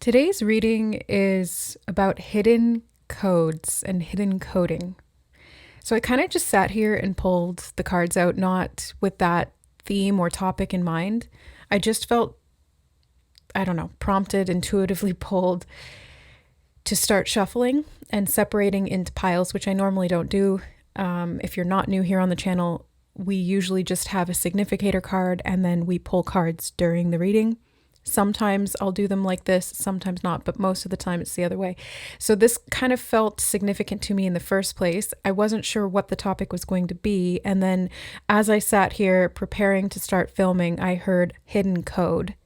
Today's reading is about hidden codes and hidden coding. So I kind of just sat here and pulled the cards out, not with that theme or topic in mind. I just felt, prompted, intuitively pulled to start shuffling and separating into piles, which I normally don't do. If you're not new here on the channel, we usually just have a significator card and then we pull cards during the reading. Sometimes I'll do them like this, sometimes not, but most of the time it's the other way. So this kind of felt significant to me in the first place. I wasn't sure what the topic was going to be. And then as I sat here preparing to start filming, I heard hidden code.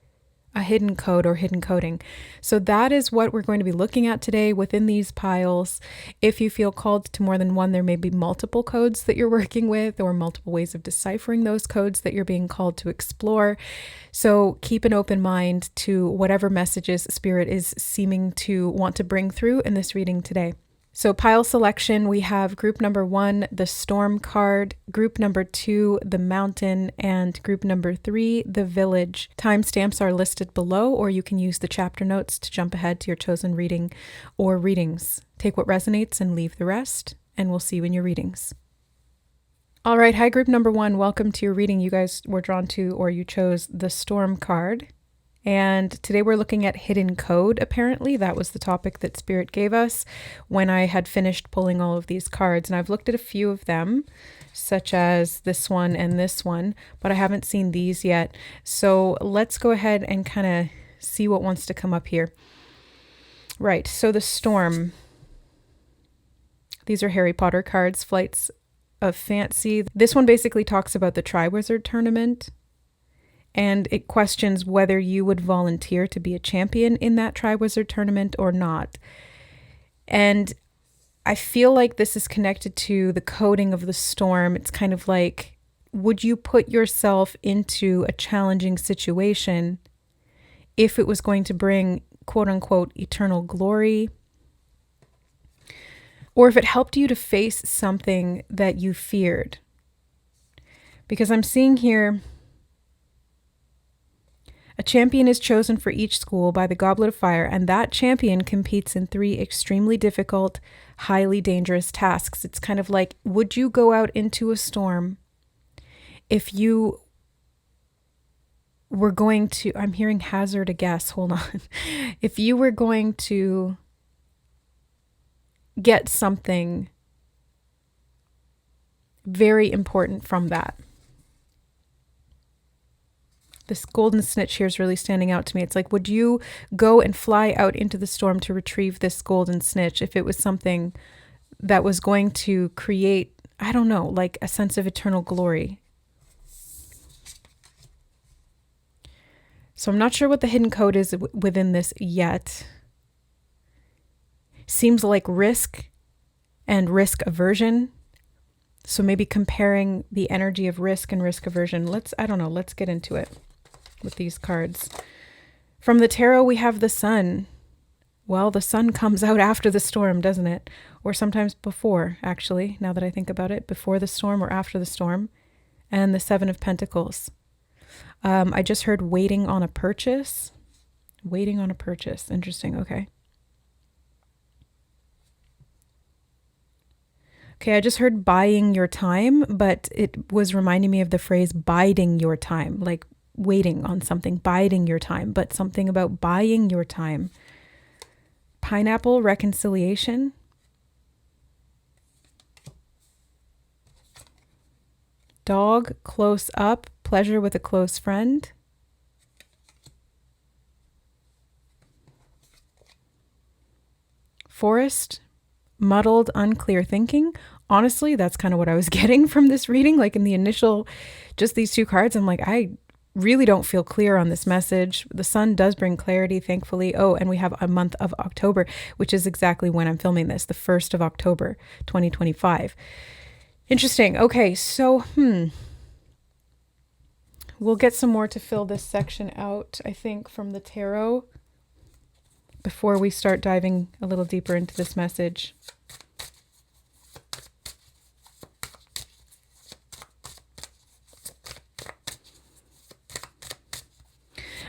A hidden code or hidden coding. So that is what we're going to be looking at today within these piles. If you feel called to more than one, there may be multiple codes that you're working with or multiple ways of deciphering those codes that you're being called to explore. So keep an open mind to whatever messages Spirit is seeming to want to bring through in this reading today. So pile selection, we have group number 1, the Storm card, group number 2, the Mountain, and group number 3, the Village. Timestamps are listed below, or you can use the chapter notes to jump ahead to your chosen reading or readings. Take what resonates and leave the rest, and we'll see you in your readings. All right, hi group number 1, welcome to your reading. You guys were drawn to, or you chose the Storm card. And today we're looking at hidden code, apparently. That was the topic that Spirit gave us when I had finished pulling all of these cards. And I've looked at a few of them, such as this one and this one, but I haven't seen these yet. So let's go ahead and kind of see what wants to come up here. Right, so the Storm. These are Harry Potter cards, Flights of Fancy. This one basically talks about the Triwizard Tournament. And it questions whether you would volunteer to be a champion in that Triwizard Tournament or not. And I feel like this is connected to the coding of the Storm. It's kind of like, would you put yourself into a challenging situation if it was going to bring, quote unquote, eternal glory? Or if it helped you to face something that you feared? Because I'm seeing here, a champion is chosen for each school by the Goblet of Fire, and that champion competes in 3 extremely difficult, highly dangerous tasks. It's kind of like, would you go out into a storm if you were going to, I'm hearing hazard a guess, hold on. If you were going to get something very important from that. This golden snitch here is really standing out to me. It's like, would you go and fly out into the storm to retrieve this golden snitch if it was something that was going to create, I don't know, like a sense of eternal glory? So I'm not sure what the hidden code is within this yet. Seems like risk and risk aversion. So maybe comparing the energy of risk and risk aversion. Let's get into it with these cards. From the tarot, we have the Sun. Well, the sun comes out after the storm, doesn't it? Or sometimes before, actually, now that I think about it, before the storm or after the storm. And the 7 of Pentacles. I just heard waiting on a purchase. Waiting on a purchase. Interesting. Okay. Okay, I just heard buying your time, but it was reminding me of the phrase biding your time, like waiting on something, biding your time, but something about buying your time. Pineapple, reconciliation. Dog, close up, pleasure with a close friend. Forest, muddled, unclear thinking. Honestly, that's kind of what I was getting from this reading. Like in the initial, just these 2 cards, I'm like, I really don't feel clear on this message. The sun does bring clarity, thankfully. Oh, and we have a month of October, which is exactly when I'm filming this, the 1st of October, 2025. Interesting. Okay, so, we'll get some more to fill this section out, I think, from the tarot before we start diving a little deeper into this message.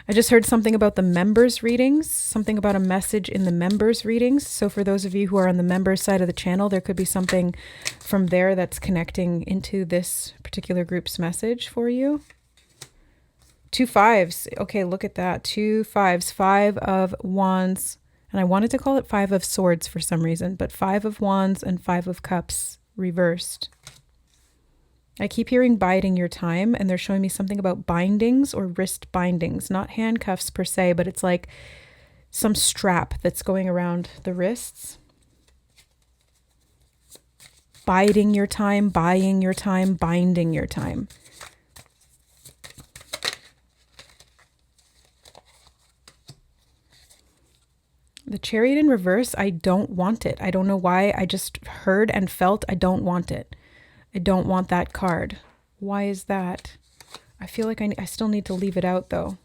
I just heard something about the members readings, something about a message in the members readings. So for those of you who are on the members side of the channel, there could be something from there that's connecting into this particular group's message for you. 2 5s. Okay, look at that. 2 5s. 5 of Wands. And I wanted to call it 5 of Swords for some reason, but 5 of Wands and 5 of Cups reversed. I keep hearing biding your time, and they're showing me something about bindings or wrist bindings, not handcuffs per se, but it's like some strap that's going around the wrists. Biding your time, buying your time, binding your time. The Chariot in reverse, I don't want it. I don't know why. I just heard and felt I don't want it. I don't want that card. Why is that? I feel like I still need to leave it out though.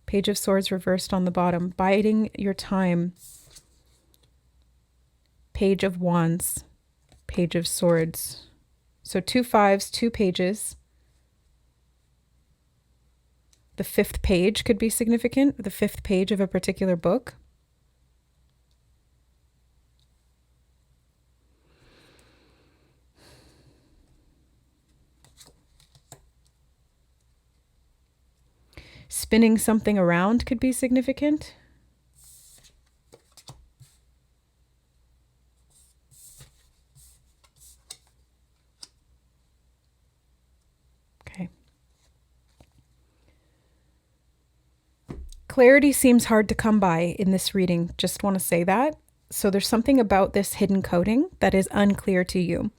Page of Swords reversed on the bottom. Biding your time. Page of Wands. Page of Swords. So 2 5s, 2 pages. The 5th page could be significant. The 5th page of a particular book. Spinning something around could be significant. Okay. Clarity seems hard to come by in this reading. Just want to say that. So there's something about this hidden coding that is unclear to you.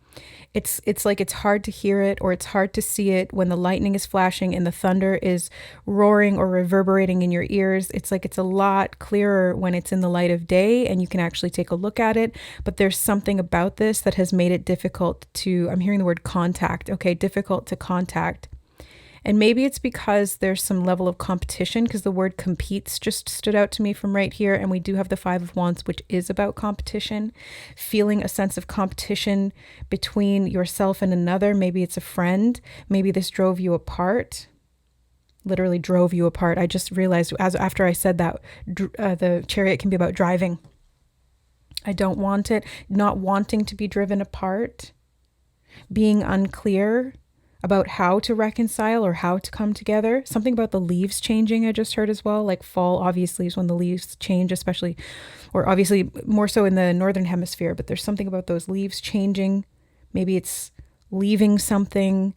It's like it's hard to hear it or it's hard to see it when the lightning is flashing and the thunder is roaring or reverberating in your ears. It's like it's a lot clearer when it's in the light of day and you can actually take a look at it. But there's something about this that has made it difficult to, I'm hearing the word contact. Okay, difficult to contact. And maybe it's because there's some level of competition, because the word competes just stood out to me from right here. And we do have the 5 of Wands, which is about competition, feeling a sense of competition between yourself and another. Maybe it's a friend. Maybe this drove you apart, literally drove you apart. I just realized after I said that, the Chariot can be about driving. I don't want it, not wanting to be driven apart, being unclear about how to reconcile or how to come together. Something about the leaves changing I just heard as well. Like fall obviously is when the leaves change, especially, or obviously more so in the northern hemisphere, but there's something about those leaves changing. Maybe it's leaving something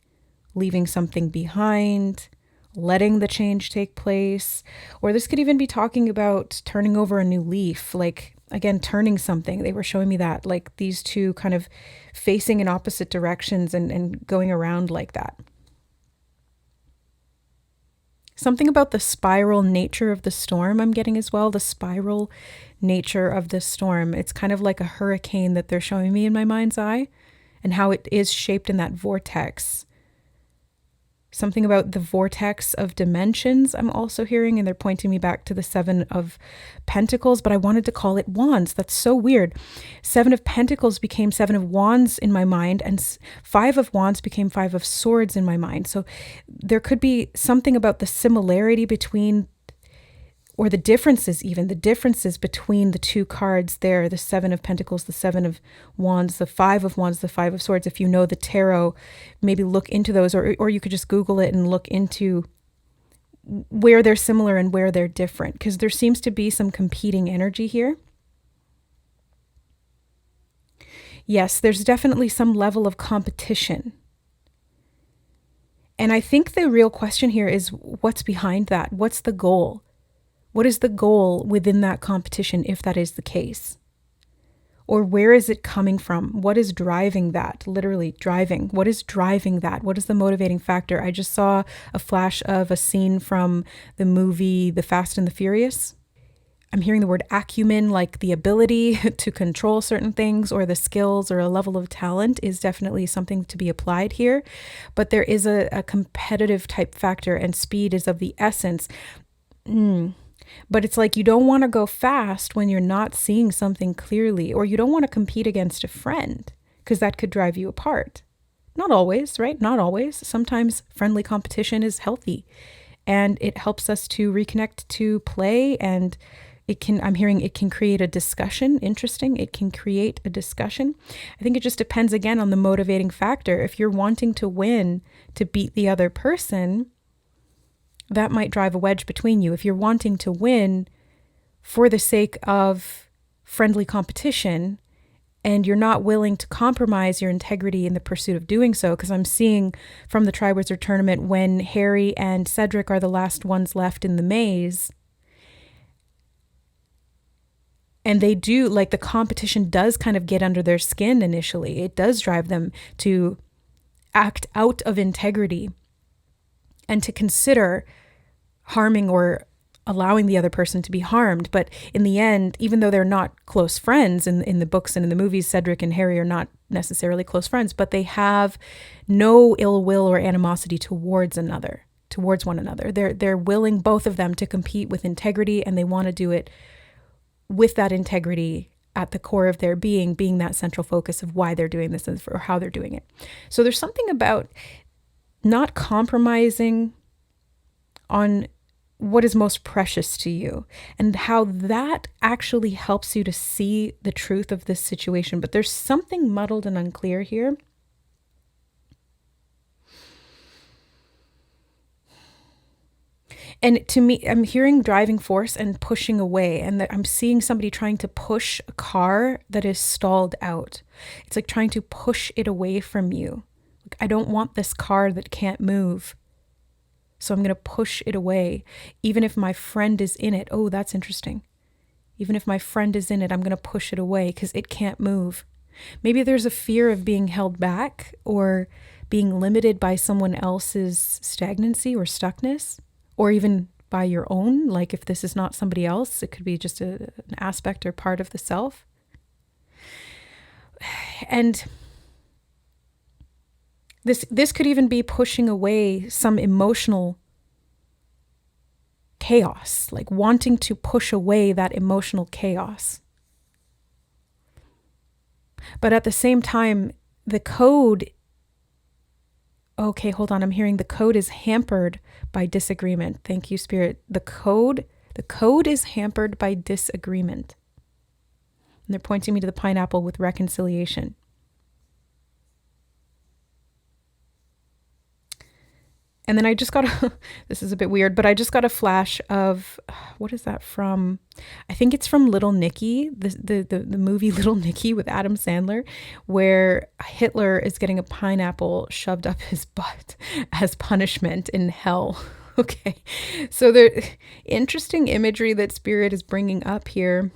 behind, letting the change take place. Or this could even be talking about turning over a new leaf, like again, turning something. They were showing me that, like these two kind of facing in opposite directions and going around like that. Something about the spiral nature of the storm I'm getting as well. The spiral nature of the storm. It's kind of like a hurricane that they're showing me in my mind's eye and how it is shaped in that vortex. Something about the vortex of dimensions I'm also hearing, and they're pointing me back to the 7 of Pentacles, but I wanted to call it Wands. That's so weird. 7 of Pentacles became 7 of Wands in my mind, and 5 of Wands became 5 of Swords in my mind. So there could be something about the similarity between, or the differences between the two cards there, the 7 of Pentacles, the 7 of Wands, the 5 of Wands, the 5 of Swords. If you know the tarot, maybe look into those, or you could just Google it and look into where they're similar and where they're different, because there seems to be some competing energy here. Yes, there's definitely some level of competition. And I think the real question here is what's behind that? What's the goal? What is the goal within that competition, if that is the case? Or where is it coming from? What is driving that? Literally driving. What is driving that? What is the motivating factor? I just saw a flash of a scene from the movie The Fast and the Furious. I'm hearing the word acumen, like the ability to control certain things, or the skills or a level of talent is definitely something to be applied here. But there is a competitive type factor, and speed is of the essence. But it's like you don't want to go fast when you're not seeing something clearly, or you don't want to compete against a friend because that could drive you apart. Not always, right? Not always. Sometimes friendly competition is healthy and it helps us to reconnect to play, and I'm hearing it can create a discussion. Interesting. It can create a discussion. I think it just depends again on the motivating factor. If you're wanting to win to beat the other person, that might drive a wedge between you. If you're wanting to win for the sake of friendly competition and you're not willing to compromise your integrity in the pursuit of doing so, because I'm seeing from the Triwizard Tournament when Harry and Cedric are the last ones left in the maze, and they do, like, the competition does kind of get under their skin initially. It does drive them to act out of integrity and to consider harming or allowing the other person to be harmed. But in the end, even though they're not close friends in the books and in the movies, Cedric and Harry are not necessarily close friends, but they have no ill will or animosity towards one another. They're willing, both of them, to compete with integrity, and they want to do it with that integrity at the core of their being that central focus of why they're doing this or how they're doing it. So there's something about not compromising on what is most precious to you and how that actually helps you to see the truth of this situation. But there's something muddled and unclear here. And to me, I'm hearing driving force and pushing away, and that I'm seeing somebody trying to push a car that is stalled out. It's like trying to push it away from you. Like, I don't want this car that can't move, so I'm going to push it away, even if my friend is in it. Oh, that's interesting. Even if my friend is in it, I'm going to push it away because it can't move. Maybe there's a fear of being held back or being limited by someone else's stagnancy or stuckness, or even by your own. Like, if this is not somebody else, it could be just an aspect or part of the self. And this could even be pushing away some emotional chaos, like wanting to push away that emotional chaos. But at the same time, the code, okay, hold on, I'm hearing the code is hampered by disagreement. Thank you, Spirit. The code is hampered by disagreement. And they're pointing me to the pineapple with reconciliation. And then I just got this is a bit weird, but I just got a flash of, what is that from? I think it's from Little Nicky, the movie Little Nicky with Adam Sandler, where Hitler is getting a pineapple shoved up his butt as punishment in hell. Okay, so the interesting imagery that Spirit is bringing up here,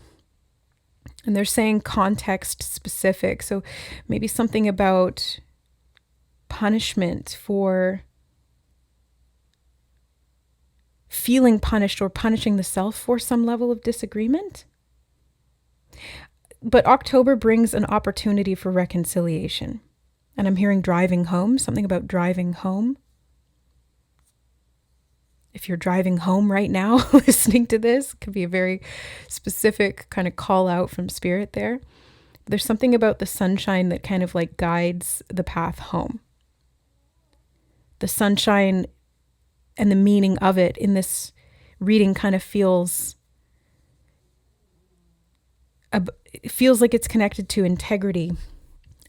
and they're saying context specific. So maybe something about punishment for feeling punished or punishing the self for some level of disagreement. But October brings an opportunity for reconciliation. And I'm hearing driving home, something about driving home. If you're driving home right now, listening to this, it could be a very specific kind of call out from Spirit there. There's something about the sunshine that kind of like guides the path home. The sunshine and the meaning of it in this reading kind of feels like it's connected to integrity.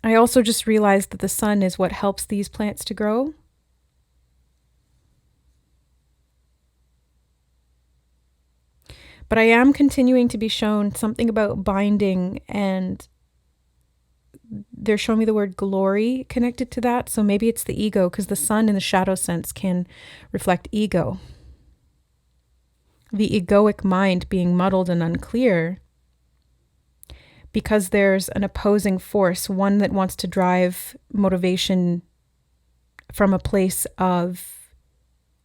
I also just realized that the sun is what helps these plants to grow. But I am continuing to be shown something about binding, and they're showing me the word glory connected to that. So maybe it's the ego, because the sun in the shadow sense can reflect ego. The egoic mind being muddled and unclear because there's an opposing force, one that wants to drive motivation from a place of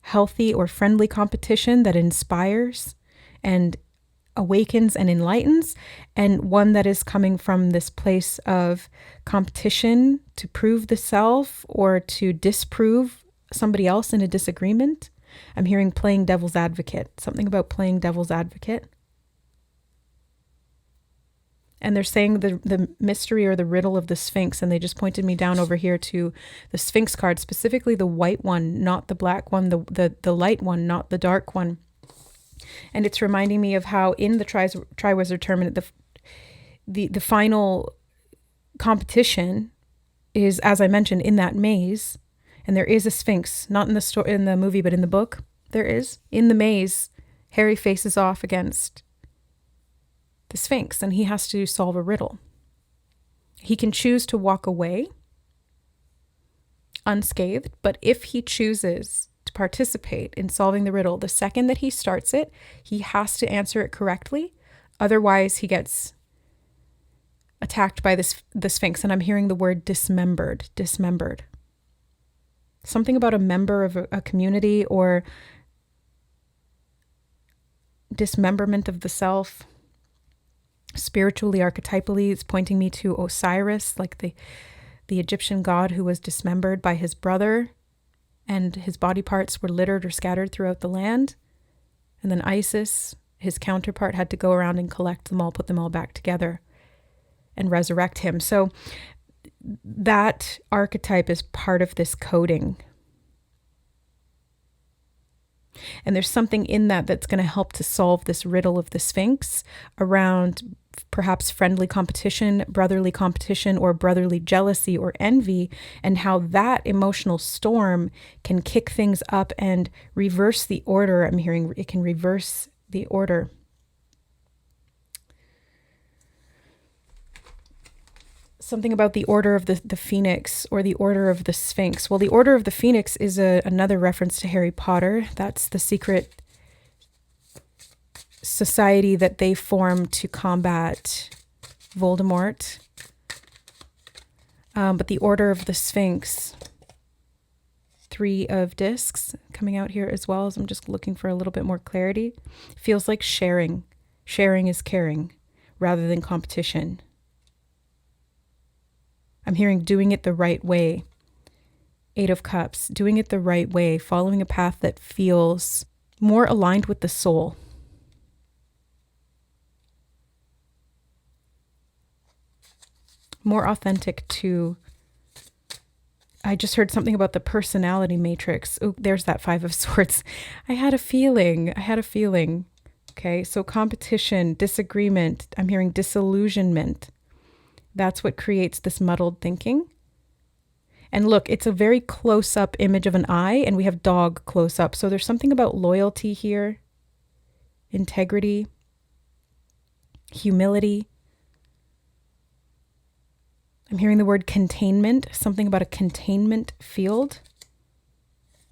healthy or friendly competition that inspires and awakens and enlightens, and one that is coming from this place of competition to prove the self or to disprove somebody else in a disagreement. I'm hearing playing devil's advocate, something about playing devil's advocate. And they're saying the mystery or the riddle of the Sphinx, and they just pointed me down over here to the Sphinx card, specifically the white one, not the black one, the light one, not the dark one. And it's reminding me of how in the Triwizard Tournament, the final competition is, as I mentioned, in that maze, and there is a Sphinx, not in the movie, but in the book, there is. In the maze, Harry faces off against the Sphinx, and he has to solve a riddle. He can choose to walk away unscathed, but if he chooses to participate in solving the riddle, the second that he starts it, he has to answer it correctly. Otherwise, he gets attacked by the Sphinx. And I'm hearing the word dismembered. Something about a member of a community, or dismemberment of the self. Spiritually, archetypally, it's pointing me to Osiris, like the Egyptian god who was dismembered by his brother, and his body parts were littered or scattered throughout the land. And then Isis, his counterpart, had to go around and collect them all, put them all back together, and resurrect him. So that archetype is part of this coding. And there's something in that that's going to help to solve this riddle of the Sphinx around perhaps friendly competition, brotherly competition, or brotherly jealousy or envy, and how that emotional storm can kick things up and reverse the order. I'm hearing it can reverse the order. Something about the order of the Phoenix, or the order of the Sphinx. Well, the order of the Phoenix is another reference to Harry Potter. That's the secret society that they formed to combat Voldemort. But the order of the Sphinx, 3 of discs coming out here as well, as I'm just looking for a little bit more clarity. Feels like sharing. Sharing is caring rather than competition. I'm hearing doing it the right way. 8 of Cups, doing it the right way, following a path that feels more aligned with the soul. More authentic to, I just heard something about the personality matrix. Oh, there's that 5 of Swords. I had a feeling. Okay, so competition, disagreement. I'm hearing disillusionment. That's what creates this muddled thinking. And look, it's a very close-up image of an eye, and we have dog close-up. So there's something about loyalty here, integrity, humility. I'm hearing the word containment, something about a containment field.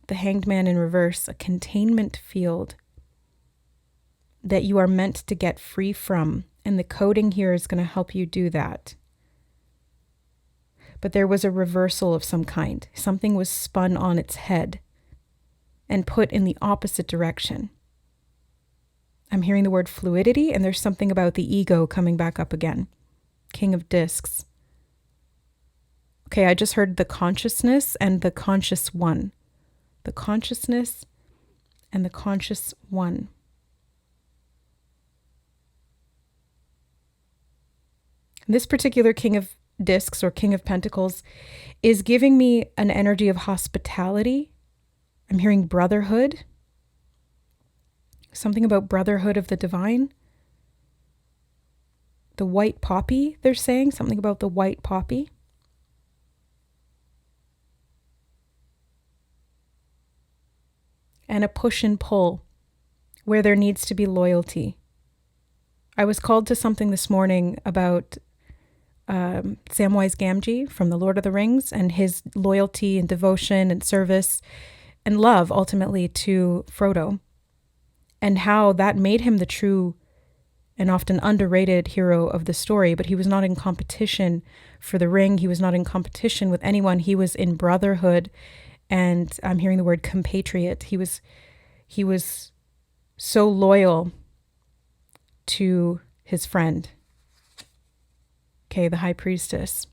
The Hanged Man in reverse, a containment field that you are meant to get free from. And the coding here is going to help you do that. But there was a reversal of some kind. Something was spun on its head and put in the opposite direction. I'm hearing the word fluidity, and there's something about the ego coming back up again. King of Discs. Okay, I just heard the consciousness and the conscious one. The consciousness and the conscious one. This particular King of Discs, or King of Pentacles, is giving me an energy of hospitality. I'm hearing brotherhood. Something about brotherhood of the divine. The white poppy, they're saying. Something about the white poppy. And a push and pull where there needs to be loyalty. I was called to something this morning about Samwise Gamgee from The Lord of the Rings, and his loyalty and devotion and service and love ultimately to Frodo, and how that made him the true and often underrated hero of the story. But he was not in competition for the ring. He was not in competition with anyone. He was in brotherhood, and I'm hearing the word compatriot. He was so loyal to his friend. Okay, the High Priestess.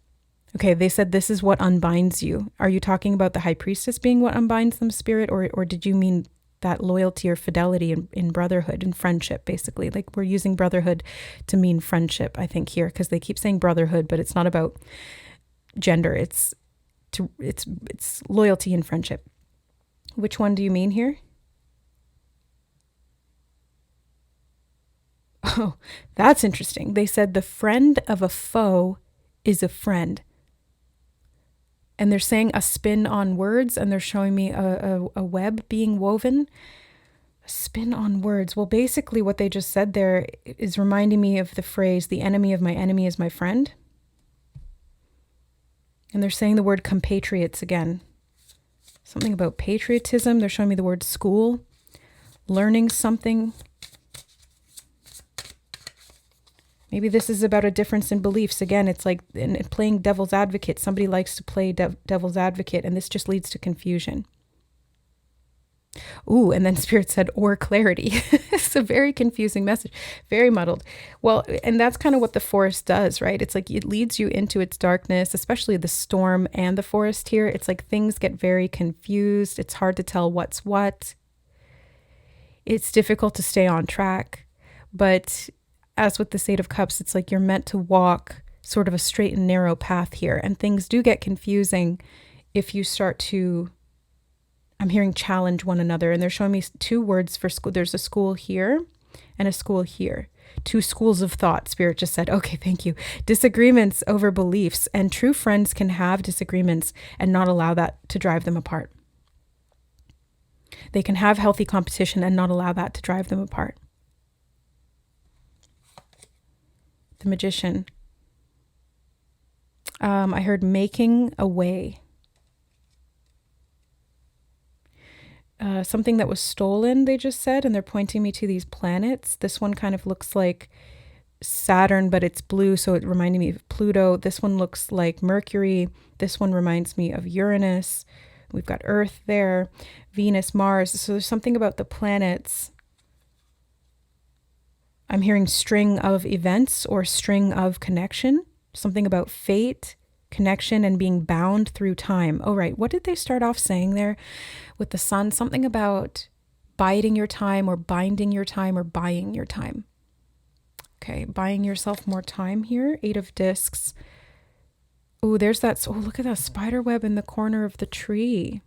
Okay, they said this is what unbinds you. Are you talking about the High Priestess being what unbinds them, Spirit? Or did you mean that loyalty or fidelity in brotherhood and friendship, basically. Like we're using brotherhood to mean friendship, I think, here, because they keep saying brotherhood, but it's not about gender. It's loyalty and friendship. Which one do you mean here? Oh, that's interesting. They said the friend of a foe is a friend. And they're saying a spin on words, and they're showing me a web being woven. A spin on words. Well, basically what they just said there is reminding me of the phrase, the enemy of my enemy is my friend. And they're saying the word compatriots again. Something about patriotism. They're showing me the word school, learning something. Maybe this is about a difference in beliefs. Again, it's like in playing devil's advocate. Somebody likes to play devil's advocate, and this just leads to confusion. Ooh, and then Spirit said, or clarity. It's a very confusing message, very muddled. Well, and that's kind of what the forest does, right? It's like it leads you into its darkness, especially the storm and the forest here. It's like things get very confused. It's hard to tell what's what. It's difficult to stay on track, but as with the Eight of Cups, it's like you're meant to walk sort of a straight and narrow path here. And things do get confusing if you start to, I'm hearing challenge one another. And they're showing me two words for school. There's a school here and a school here. Two schools of thought. Spirit just said, okay, thank you. Disagreements over beliefs. And true friends can have disagreements and not allow that to drive them apart. They can have healthy competition and not allow that to drive them apart. The Magician. I heard making a way. Something that was stolen, they just said, and they're pointing me to these planets. This one kind of looks like Saturn, but it's blue, so it reminded me of Pluto. This one looks like Mercury. This one reminds me of Uranus. We've got Earth there, Venus, Mars. So there's something about the planets. I'm hearing string of events or string of connection, something about fate, connection, and being bound through time. Oh, right. What did they start off saying there with the sun? Something about biding your time or binding your time or buying your time. Okay, buying yourself more time here. 8 of Discs. Oh, there's that. Oh, look at that spider web in the corner of the tree.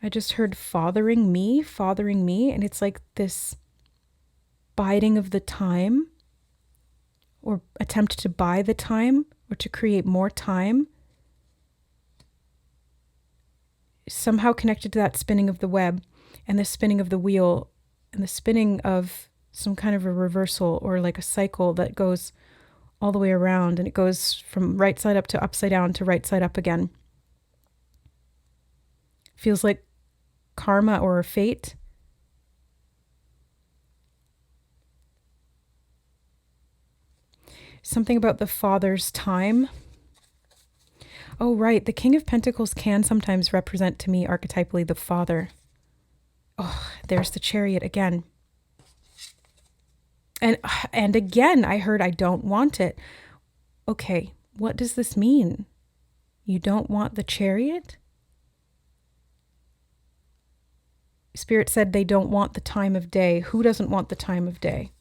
I just heard fathering me, and it's like this biding of the time or attempt to buy the time or to create more time. Somehow connected to that spinning of the web and the spinning of the wheel and the spinning of some kind of a reversal or like a cycle that goes all the way around, and it goes from right side up to upside down to right side up again. Feels like karma or fate. Something about the father's time. Oh, right. The King of Pentacles can sometimes represent to me archetypally the father. Oh, there's the Chariot again. And again, I heard I don't want it. Okay, what does this mean? You don't want the Chariot? Spirit said they don't want the time of day. Who doesn't want the time of day?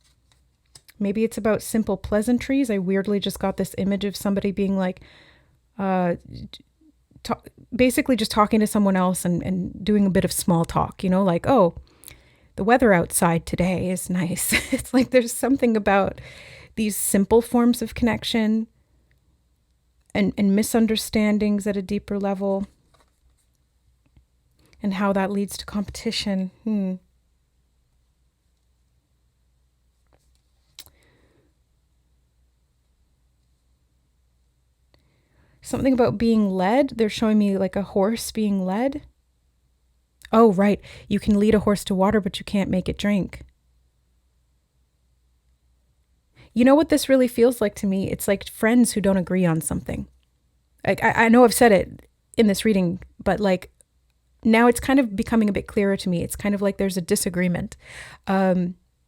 Maybe it's about simple pleasantries. I weirdly just got this image of somebody being like, basically just talking to someone else and doing a bit of small talk, you know, like, oh, the weather outside today is nice. It's like there's something about these simple forms of connection and misunderstandings at a deeper level and how that leads to competition. Something about being led. They're showing me like a horse being led. Oh, right. You can lead a horse to water, but you can't make it drink. You know what this really feels like to me? It's like friends who don't agree on something. Like I know I've said it in this reading, but like now it's kind of becoming a bit clearer to me. It's kind of like there's a disagreement.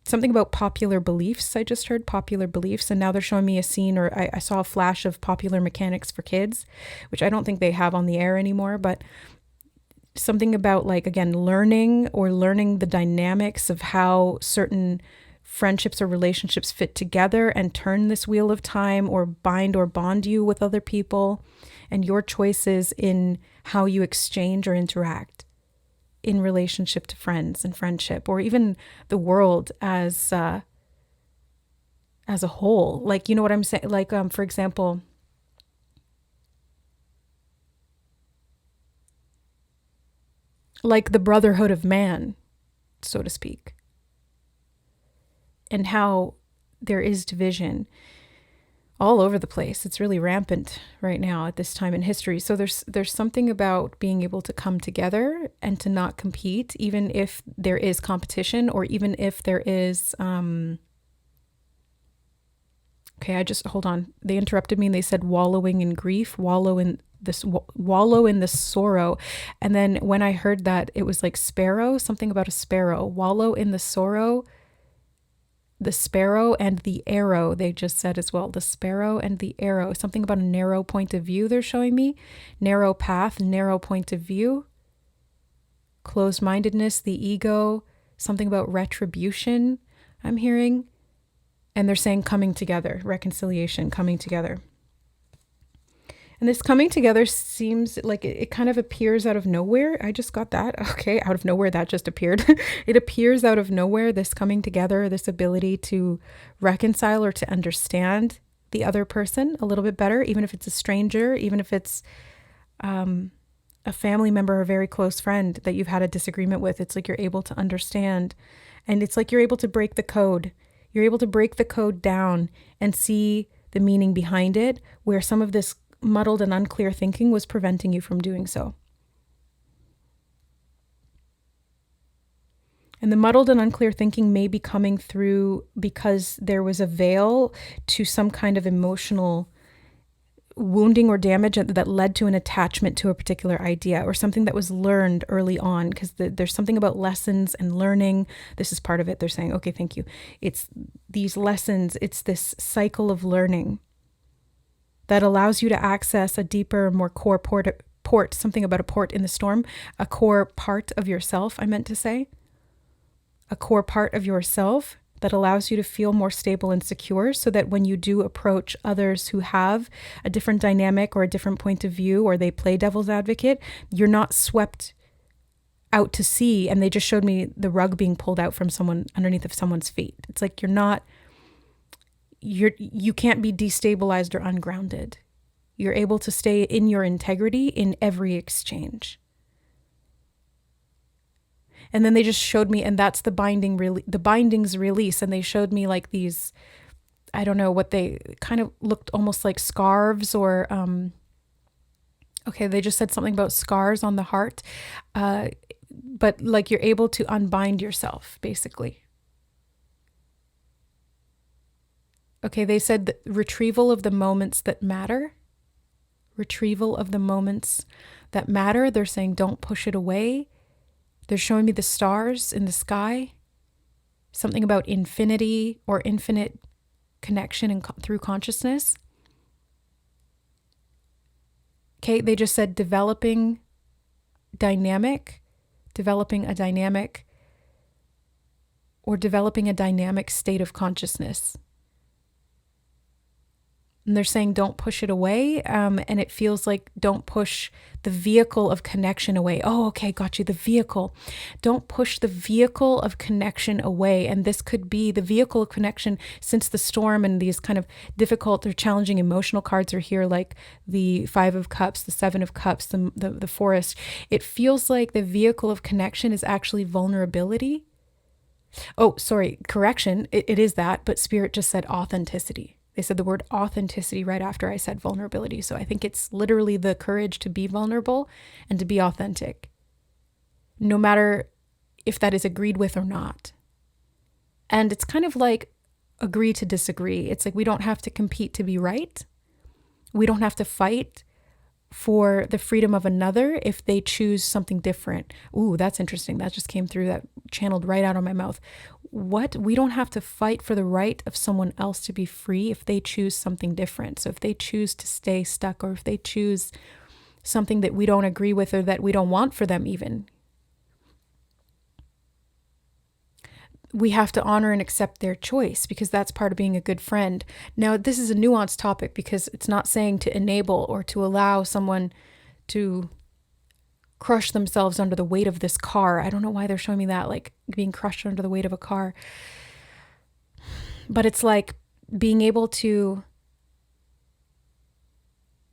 something about popular beliefs. I just heard popular beliefs, and now they're showing me a scene, or I saw a flash of popular mechanics for kids, which I don't think they have on the air anymore, but something about, like, again, learning the dynamics of how certain friendships or relationships fit together and turn this wheel of time or bind or bond you with other people, and your choices in how you exchange or interact in relationship to friends and friendship, or even the world as a whole. Like, you know what I'm saying? Like, for example, like the brotherhood of man, so to speak, and how there is division all over the place. It's really rampant right now at this time in history. So there's something about being able to come together and to not compete, even if there is competition, or even if there is okay, I just, hold on. They interrupted me and they said wallowing in grief, wallow in the sorrow. And then when I heard that, it was like sparrow, something about a sparrow, wallow in the sorrow. The sparrow and the arrow, they just said as well. The sparrow and the arrow. Something about a narrow point of view they're showing me. Narrow path, narrow point of view. Closed-mindedness, the ego. Something about retribution, I'm hearing. And they're saying coming together, reconciliation, coming together. And this coming together seems like it kind of appears out of nowhere. I just got that. Okay, out of nowhere, that just appeared. It appears out of nowhere, this coming together, this ability to reconcile or to understand the other person a little bit better, even if it's a stranger, even if it's a family member or a very close friend that you've had a disagreement with. It's like you're able to understand. And it's like you're able to break the code. You're able to break the code down and see the meaning behind it, where some of this muddled and unclear thinking was preventing you from doing so. And the muddled and unclear thinking may be coming through because there was a veil to some kind of emotional wounding or damage that led to an attachment to a particular idea, or something that was learned early on, because there's something about lessons and learning. This is part of it. They're saying, okay, thank you. It's these lessons. It's this cycle of learning that allows you to access a deeper, more core port, something about a port in the storm, a core part of yourself, I meant to say. A core part of yourself that allows you to feel more stable and secure, so that when you do approach others who have a different dynamic or a different point of view, or they play devil's advocate, you're not swept out to sea. And they just showed me the rug being pulled out from someone underneath of someone's feet. It's like you can't be destabilized or ungrounded. You're able to stay in your integrity in every exchange. And then they just showed me, and that's the bindings release. And they showed me like these, I don't know what they kind of looked almost like scarves, or, okay, they just said something about scars on the heart. But like you're able to unbind yourself, basically. Okay, they said the retrieval of the moments that matter. Retrieval of the moments that matter. They're saying don't push it away. They're showing me the stars in the sky. Something about infinity or infinite connection through consciousness. Okay, they just said developing a dynamic, or developing a dynamic state of consciousness. And they're saying don't push it away. And it feels like don't push the vehicle of connection away. Oh, okay, got you. The vehicle. Don't push the vehicle of connection away. And this could be the vehicle of connection, since the storm and these kind of difficult or challenging emotional cards are here, like the 5 of Cups, the 7 of Cups, the Forest. It feels like the vehicle of connection is actually vulnerability. Oh, sorry, correction. It is that, but Spirit just said authenticity. They said the word authenticity right after I said vulnerability. So I think it's literally the courage to be vulnerable and to be authentic, no matter if that is agreed with or not. And it's kind of like agree to disagree. It's like we don't have to compete to be right. We don't have to fight for the freedom of another if they choose something different. Ooh, that's interesting. That just came through, that channeled right out of my mouth. what? We don't have to fight for the right of someone else to be free if they choose something different. So if they choose to stay stuck, or if they choose something that we don't agree with or that we don't want for them even, we have to honor and accept their choice, because that's part of being a good friend. Now, this is a nuanced topic, because it's not saying to enable or to allow someone to crush themselves under the weight of this car. I don't know why they're showing me that, like being crushed under the weight of a car. But it's like being able to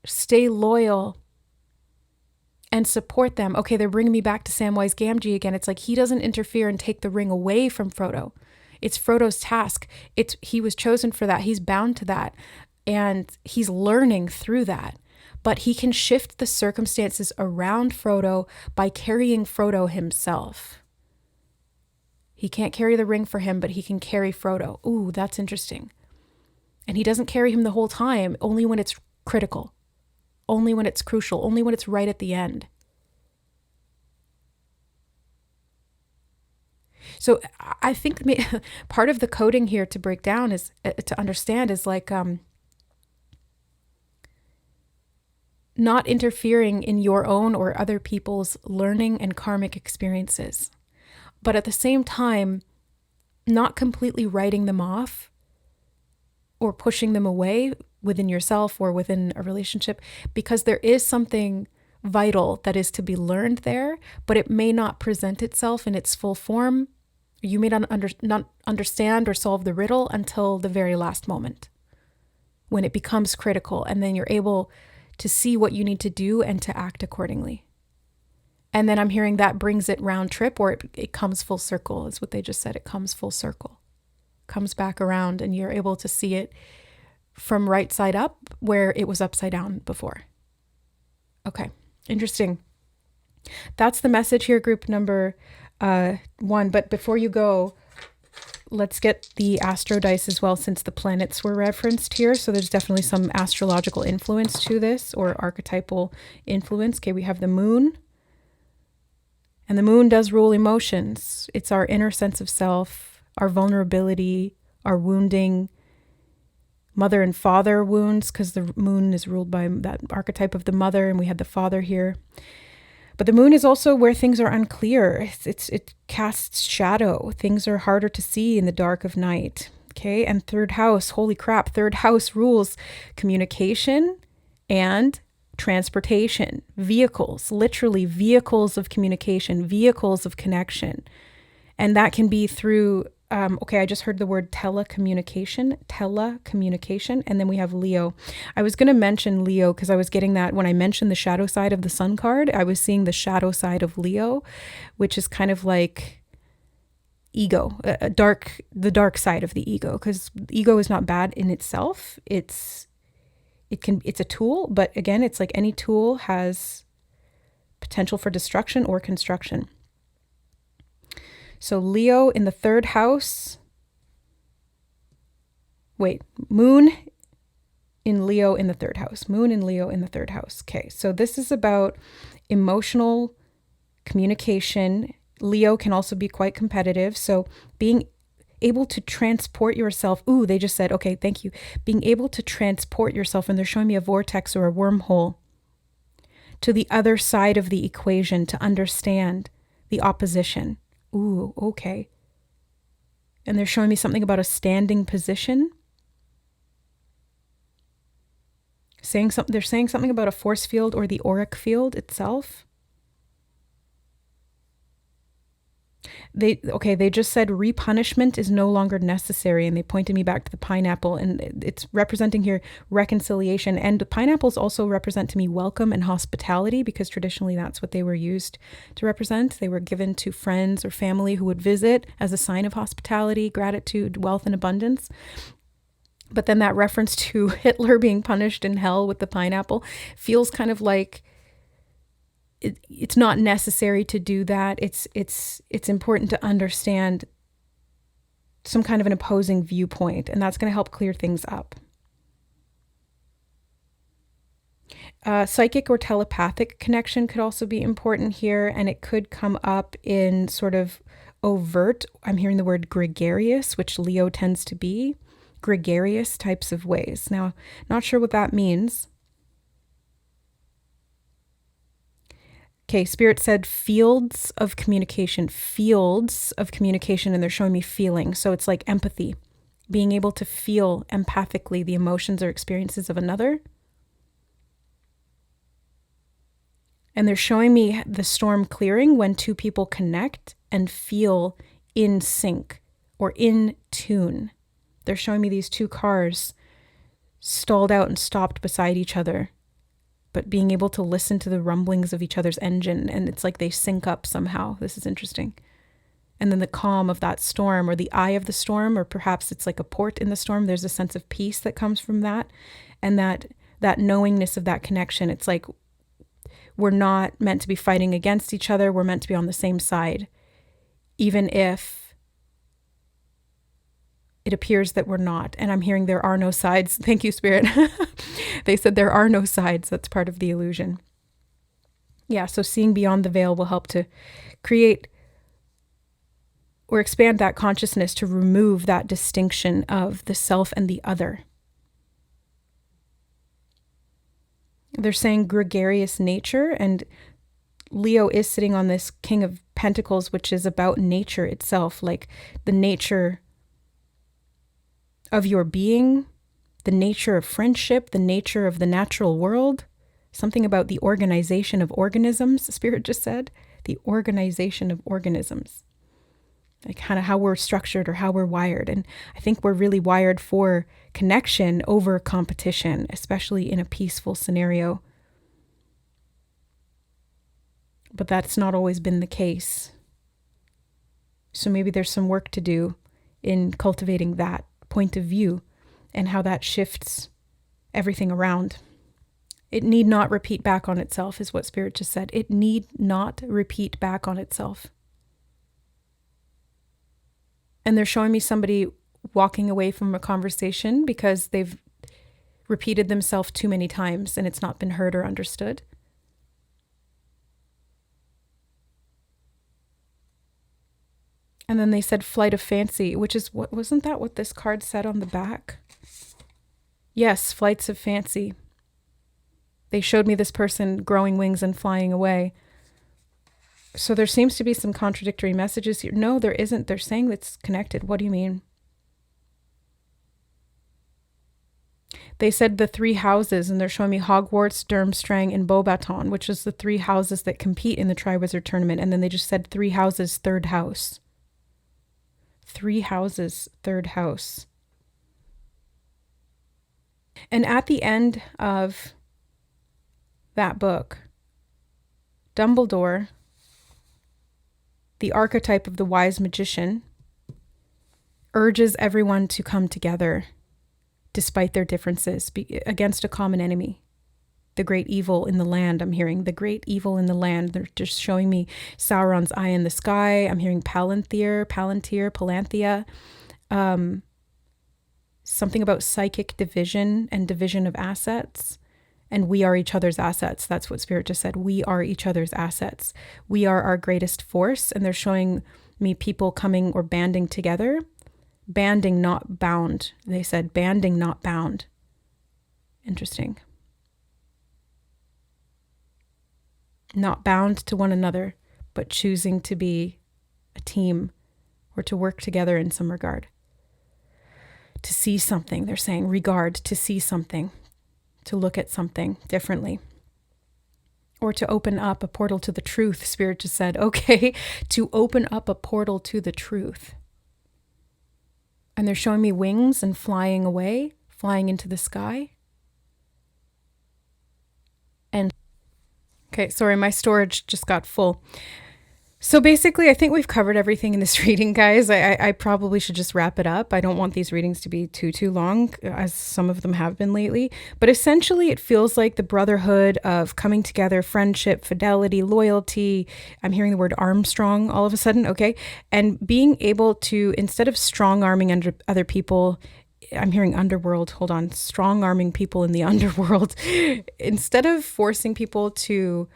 stay loyal and support them. Okay, they're bringing me back to Samwise Gamgee again. It's like he doesn't interfere and take the ring away from Frodo. It's Frodo's task. He was chosen for that. He's bound to that. And he's learning through that. But he can shift the circumstances around Frodo by carrying Frodo himself. He can't carry the ring for him, but he can carry Frodo. Ooh, that's interesting. And he doesn't carry him the whole time, only when it's critical. Only when it's crucial, only when it's right at the end. So I think part of the coding here to break down is, to understand, is like not interfering in your own or other people's learning and karmic experiences, but at the same time, not completely writing them off or pushing them away within yourself or within a relationship, because there is something vital that is to be learned there, but it may not present itself in its full form. You may not understand or solve the riddle until the very last moment, when it becomes critical, and then you're able to see what you need to do and to act accordingly. And then I'm hearing that brings it round trip, or it comes full circle, is what they just said. It comes full circle, comes back around, and you're able to see it from right side up where it was upside down before. Okay, interesting. That's the message here, group number 1. But before you go, let's get the astro dice as well, since the planets were referenced here. So there's definitely some astrological influence to this, or archetypal influence. Okay, we have the moon. And the moon does rule emotions. It's our inner sense of self, our vulnerability, our wounding, mother and father wounds, because the moon is ruled by that archetype of the mother, and we had the father here. But the moon is also where things are unclear. It casts shadow. Things are harder to see in the dark of night. Okay, and third house, holy crap, third house rules communication and transportation, vehicles, literally vehicles of communication, vehicles of connection. And that can be through, I just heard the word telecommunication, and then we have Leo. I was going to mention Leo because I was getting that when I mentioned the shadow side of the sun card. I was seeing the shadow side of Leo, which is kind of like ego, the dark side of the ego, because ego is not bad in itself. It's a tool, but again, it's like any tool has potential for destruction or construction. So Leo in the third house. Moon in Leo in the third house. Moon in Leo in the third house. Okay, so this is about emotional communication. Leo can also be quite competitive. So being able to transport yourself. Ooh, they just said, okay, thank you. Being able to transport yourself, and they're showing me a vortex or a wormhole to the other side of the equation to understand the opposition. Ooh, okay. And they're showing me something about a standing position. They're saying something about a force field or the auric field itself. They just said repunishment is no longer necessary, and they pointed me back to the pineapple, and it's representing here reconciliation. And the pineapples also represent to me welcome and hospitality, because traditionally that's what they were used to represent. They were given to friends or family who would visit as a sign of hospitality, gratitude, wealth, and abundance. But then that reference to Hitler being punished in hell with the pineapple feels kind of like it's not necessary to do that. It's important to understand some kind of an opposing viewpoint, and that's going to help clear things up. Psychic or telepathic connection could also be important here, and it could come up in sort of overt, I'm hearing the word gregarious, which Leo tends to be, gregarious types of ways. Now, not sure what that means. Okay, Spirit said fields of communication, and they're showing me feeling. So it's like empathy, being able to feel empathically the emotions or experiences of another. And they're showing me the storm clearing when two people connect and feel in sync or in tune. They're showing me these two cars stalled out and stopped beside each other, but being able to listen to the rumblings of each other's engine, and it's like they sync up somehow. This is interesting. And then the calm of that storm, or the eye of the storm, or perhaps it's like a port in the storm. There's a sense of peace that comes from that, and that knowingness of that connection. It's like we're not meant to be fighting against each other. We're meant to be on the same side, even if it appears that we're not. And I'm hearing there are no sides. Thank you, Spirit. They said there are no sides. That's part of the illusion. Yeah, so seeing beyond the veil will help to create or expand that consciousness to remove that distinction of the self and the other. They're saying gregarious nature, and Leo is sitting on this King of Pentacles, which is about nature itself, like the nature of your being, the nature of friendship, the nature of the natural world, something about the organization of organisms, Spirit just said, the organization of organisms, like kind of how we're structured or how we're wired. And I think we're really wired for connection over competition, especially in a peaceful scenario. But that's not always been the case. So maybe there's some work to do in cultivating that point of view and how that shifts everything around. It need not repeat back on itself, is what Spirit just said. It need not repeat back on itself. And they're showing me somebody walking away from a conversation because they've repeated themselves too many times and it's not been heard or understood. And then they said flight of fancy, which is what, wasn't that what this card said on the back? Yes, flights of fancy. They showed me this person growing wings and flying away. So there seems to be some contradictory messages here. No, there isn't. They're saying it's connected. What do you mean? They said the three houses, and they're showing me Hogwarts, Durmstrang, and Beaubaton, which is the three houses that compete in the Triwizard Tournament. And then they just said three houses, third house. Three houses, third house. And at the end of that book, Dumbledore, the archetype of the wise magician, urges everyone to come together despite their differences against a common enemy. The great evil in the land, I'm hearing. The great evil in the land. They're just showing me Sauron's eye in the sky. I'm hearing Palantir, Palanthea. Something about psychic division and division of assets. And we are each other's assets. That's what Spirit just said. We are each other's assets. We are our greatest force. And they're showing me people coming or banding together. Banding, not bound. They said banding, not bound. Interesting. Not bound to one another, but choosing to be a team or to work together in some regard. To see something, they're saying regard, to see something, to look at something differently. Or to open up a portal to the truth. Spirit just said, okay, to open up a portal to the truth. And they're showing me wings and flying away, flying into the sky. And okay, sorry, my storage just got full. So basically, I think we've covered everything in this reading, guys. I probably should just wrap it up. I don't want these readings to be too long, as some of them have been lately. But essentially, it feels like the brotherhood of coming together, friendship, fidelity, loyalty. I'm hearing the word Armstrong all of a sudden, okay? And being able to, instead of strong-arming under other people, I'm hearing underworld, hold on, strong-arming people in the underworld. Instead of forcing people to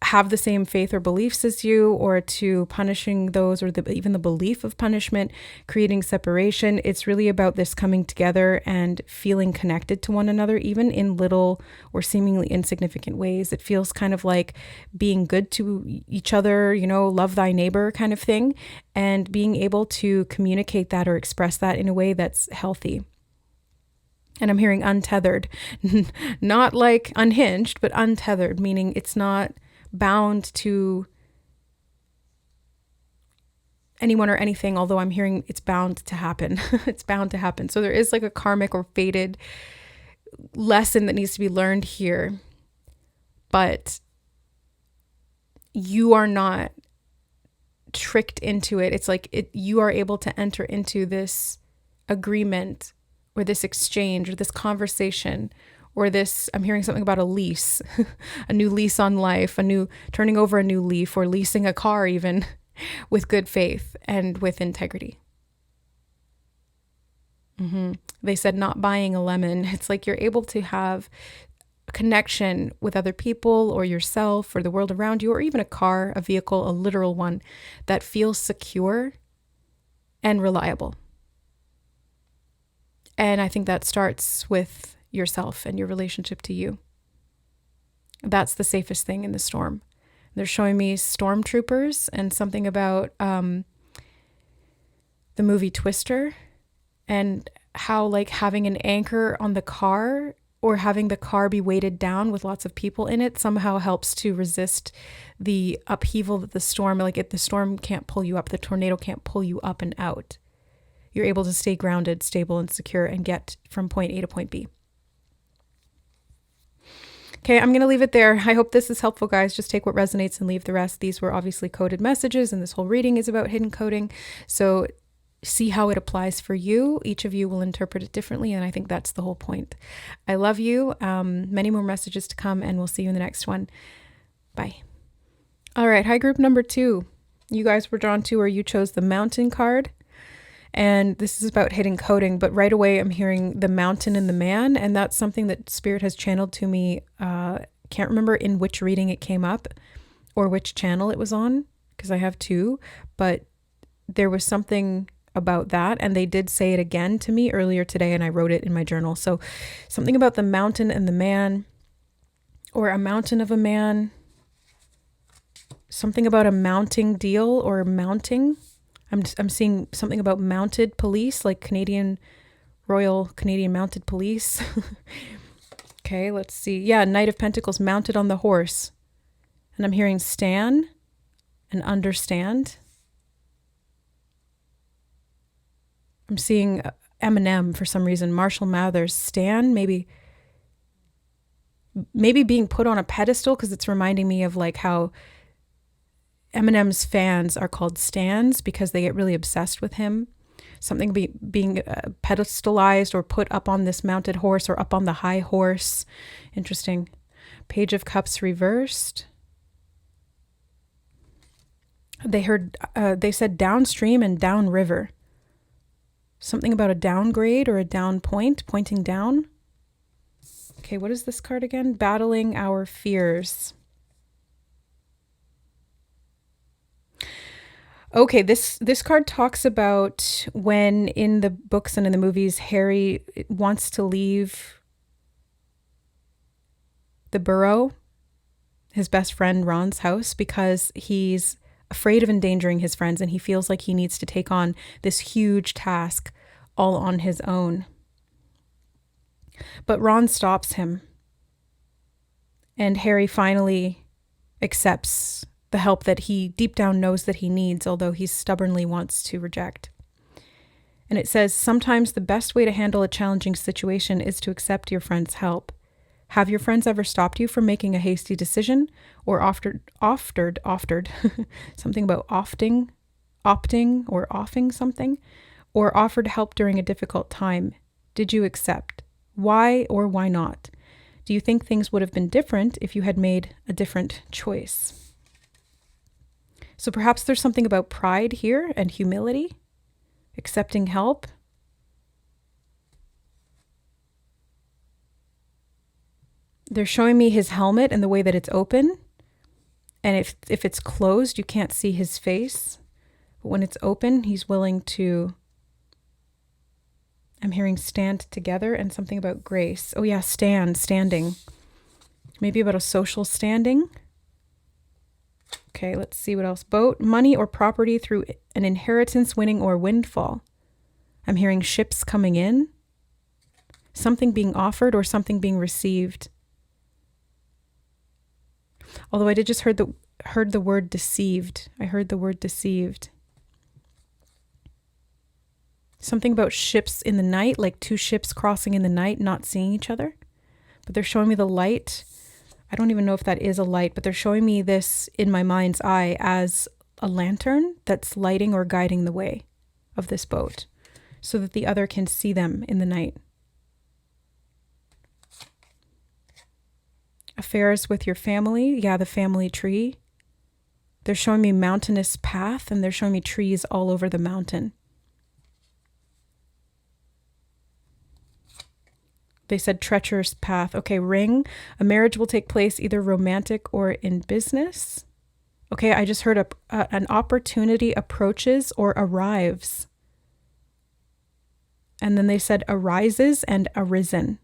have the same faith or beliefs as you, or to punishing those, or even the belief of punishment, creating separation. It's really about this coming together and feeling connected to one another, even in little or seemingly insignificant ways. It feels kind of like being good to each other, love thy neighbor kind of thing, and being able to communicate that or express that in a way that's healthy. And I'm hearing untethered, not like unhinged, but untethered, meaning it's not bound to anyone or anything, although I'm hearing it's bound to happen. It's bound to happen. So there is like a karmic or fated lesson that needs to be learned here, but you are not tricked into it. It's like you are able to enter into this agreement or this exchange or this conversation or this, I'm hearing something about a lease, a new lease on life, turning over a new leaf, or leasing a car even, with good faith and with integrity. They said not buying a lemon. It's like you're able to have a connection with other people or yourself or the world around you, or even a car, a vehicle, a literal one, that feels secure and reliable. And I think that starts with yourself and your relationship to you. That's the safest thing in the storm. They're showing me stormtroopers and something about the movie Twister, and how like having an anchor on the car, or having the car be weighted down with lots of people in it, somehow helps to resist the upheaval that the storm, the storm can't pull you up, the tornado can't pull you up and out. You're able to stay grounded, stable, and secure and get from point A to point B. Okay, I'm going to leave it there. I hope this is helpful, guys. Just take what resonates and leave the rest. These were obviously coded messages, and this whole reading is about hidden coding. So see how it applies for you. Each of you will interpret it differently, and I think that's the whole point. I love you. Many more messages to come, and we'll see you in the next one. Bye. All right, hi, group number 2. You guys were drawn to, or you chose the Mountain card. And this is about hidden coding, but right away I'm hearing the mountain and the man, and that's something that Spirit has channeled to me. Can't remember in which reading it came up or which channel it was on, because I have 2, but there was something about that, and they did say it again to me earlier today, and I wrote it in my journal. So something about the mountain and the man, or a mountain of a man, something about a mounting deal or mounting. I'm seeing something about mounted police, like Royal Canadian Mounted Police. Okay, let's see. Yeah, Knight of Pentacles mounted on the horse. And I'm hearing stan and understand. I'm seeing Eminem for some reason, Marshall Mathers, stan, maybe being put on a pedestal, because it's reminding me of like how Eminem's fans are called stans because they get really obsessed with him. Something being pedestalized or put up on this mounted horse, or up on the high horse. Interesting. Page of Cups reversed. They said downstream and downriver. Something about a downgrade or a down point, pointing down. Okay, what is this card again? Battling our fears. Okay, this card talks about when in the books and in the movies, Harry wants to leave the burrow, his best friend Ron's house, because he's afraid of endangering his friends, and he feels like he needs to take on this huge task all on his own. But Ron stops him, and Harry finally accepts the help that he deep down knows that he needs, although he stubbornly wants to reject. And it says, sometimes the best way to handle a challenging situation is to accept your friend's help. Have your friends ever stopped you from making a hasty decision, or offered something about opting or offing something, or offered help during a difficult time? Did you accept? Why or why not? Do you think things would have been different if you had made a different choice? So perhaps there's something about pride here and humility, accepting help. They're showing me his helmet and the way that it's open. And if it's closed, you can't see his face. But when it's open, he's willing to, I'm hearing stand together and something about grace. Oh yeah, standing. Maybe about a social standing. Okay, let's see what else. Boat, money or property through an inheritance, winning, or windfall. I'm hearing ships coming in. Something being offered or something being received. Although I did just heard the word deceived. I heard the word deceived. Something about ships in the night, like two ships crossing in the night, not seeing each other. But they're showing me the light. I don't even know if that is a light, but they're showing me this in my mind's eye as a lantern that's lighting or guiding the way of this boat so that the other can see them in the night. Affairs with your family. Yeah, the family tree. They're showing me mountainous path and they're showing me trees all over the mountain. They said treacherous path. Okay, ring. A marriage will take place either romantic or in business. Okay, I just heard an opportunity approaches or arrives. And then they said arises and arisen.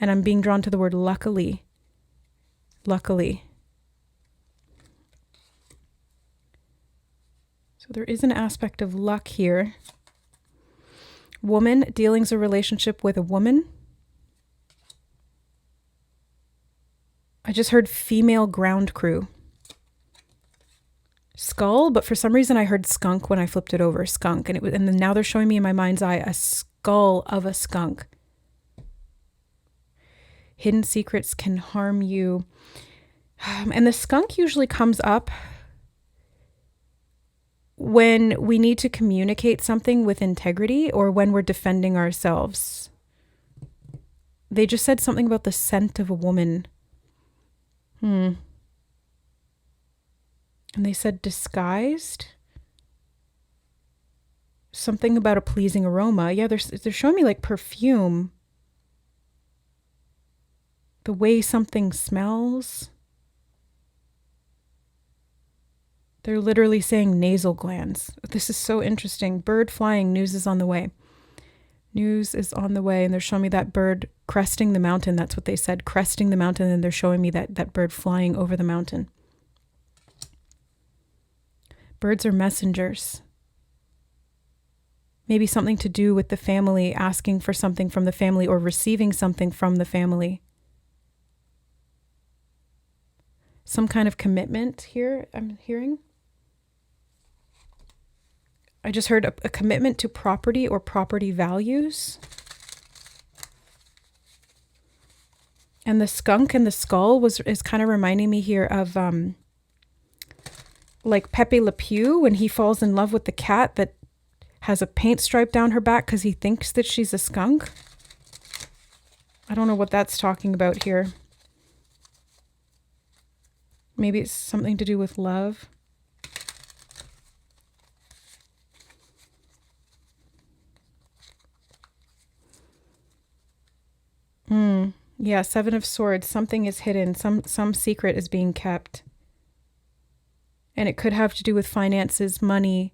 And I'm being drawn to the word luckily. Luckily. So there is an aspect of luck here. Woman, dealings or relationship with a woman. I just heard female ground crew. Skull, but for some reason I heard skunk when I flipped it over. Skunk. And then now they're showing me in my mind's eye a skull of a skunk. Hidden secrets can harm you. And the skunk usually comes up when we need to communicate something with integrity or when we're defending ourselves. They just said something about the scent of a woman. And they said disguised. Something about a pleasing aroma. Yeah, they're showing me like perfume. The way something smells. They're literally saying nasal glands. This is so interesting. Bird flying, news is on the way. News is on the way. And they're showing me that bird cresting the mountain. That's what they said, cresting the mountain. And they're showing me that bird flying over the mountain. Birds are messengers. Maybe something to do with the family, asking for something from the family or receiving something from the family. Some kind of commitment here, I'm hearing. I just heard a commitment to property or property values. And the skunk and the skull is kind of reminding me here of like Pepe Le Pew when he falls in love with the cat that has a paint stripe down her back because he thinks that she's a skunk. I don't know what that's talking about here. Maybe it's something to do with love. Yeah, Seven of Swords. Something is hidden. Some secret is being kept. And it could have to do with finances, money.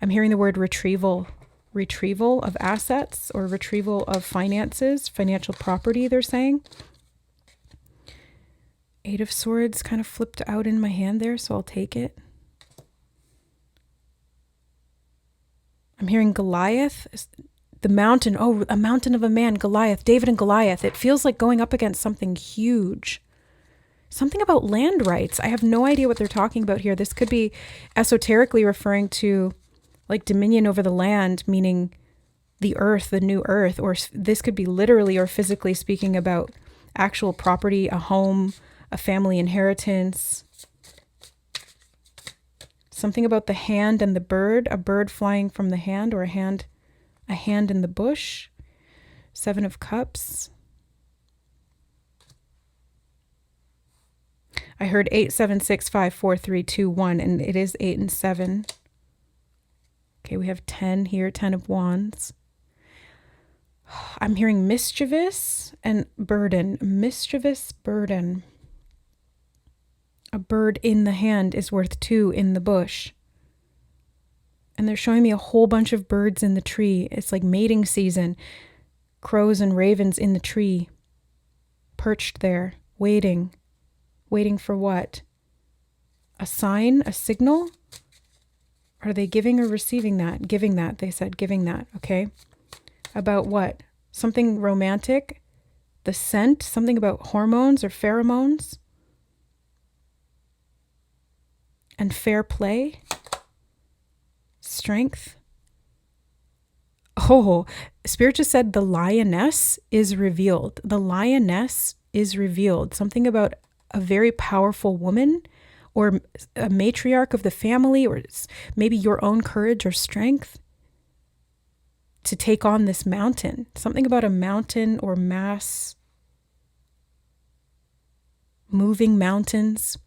I'm hearing the word retrieval. Retrieval of assets or retrieval of finances, financial property, they're saying. Eight of Swords kind of flipped out in my hand there, so I'll take it. I'm hearing Goliath. The mountain. Oh, a mountain of a man. Goliath. David and Goliath. It feels like going up against something huge. Something about land rights. I have no idea what they're talking about here. This could be esoterically referring to like dominion over the land, meaning the earth, the new earth. Or this could be literally or physically speaking about actual property, a home, a family inheritance. Something about the hand and the bird, a bird flying from the hand or a hand in the bush. Seven of Cups. I heard 8, 7, 6, 5, 4, 3, 2, 1, and it is 8 and 7. Okay, we have 10 here, 10 of Wands. I'm hearing mischievous and burden. Mischievous burden. A bird in the hand is worth two in the bush. And they're showing me a whole bunch of birds in the tree. It's like mating season. Crows and ravens in the tree, perched there, waiting. Waiting for what? A sign? A signal? Are they giving or receiving that? Giving that, they said, giving that, okay. About what? Something romantic? The scent? Something about hormones or pheromones? And fair play? Strength? Oh, Spirit just said the lioness is revealed. The lioness is revealed. Something about a very powerful woman or a matriarch of the family, or maybe your own courage or strength to take on this mountain. Something about a mountain or mass, moving mountains.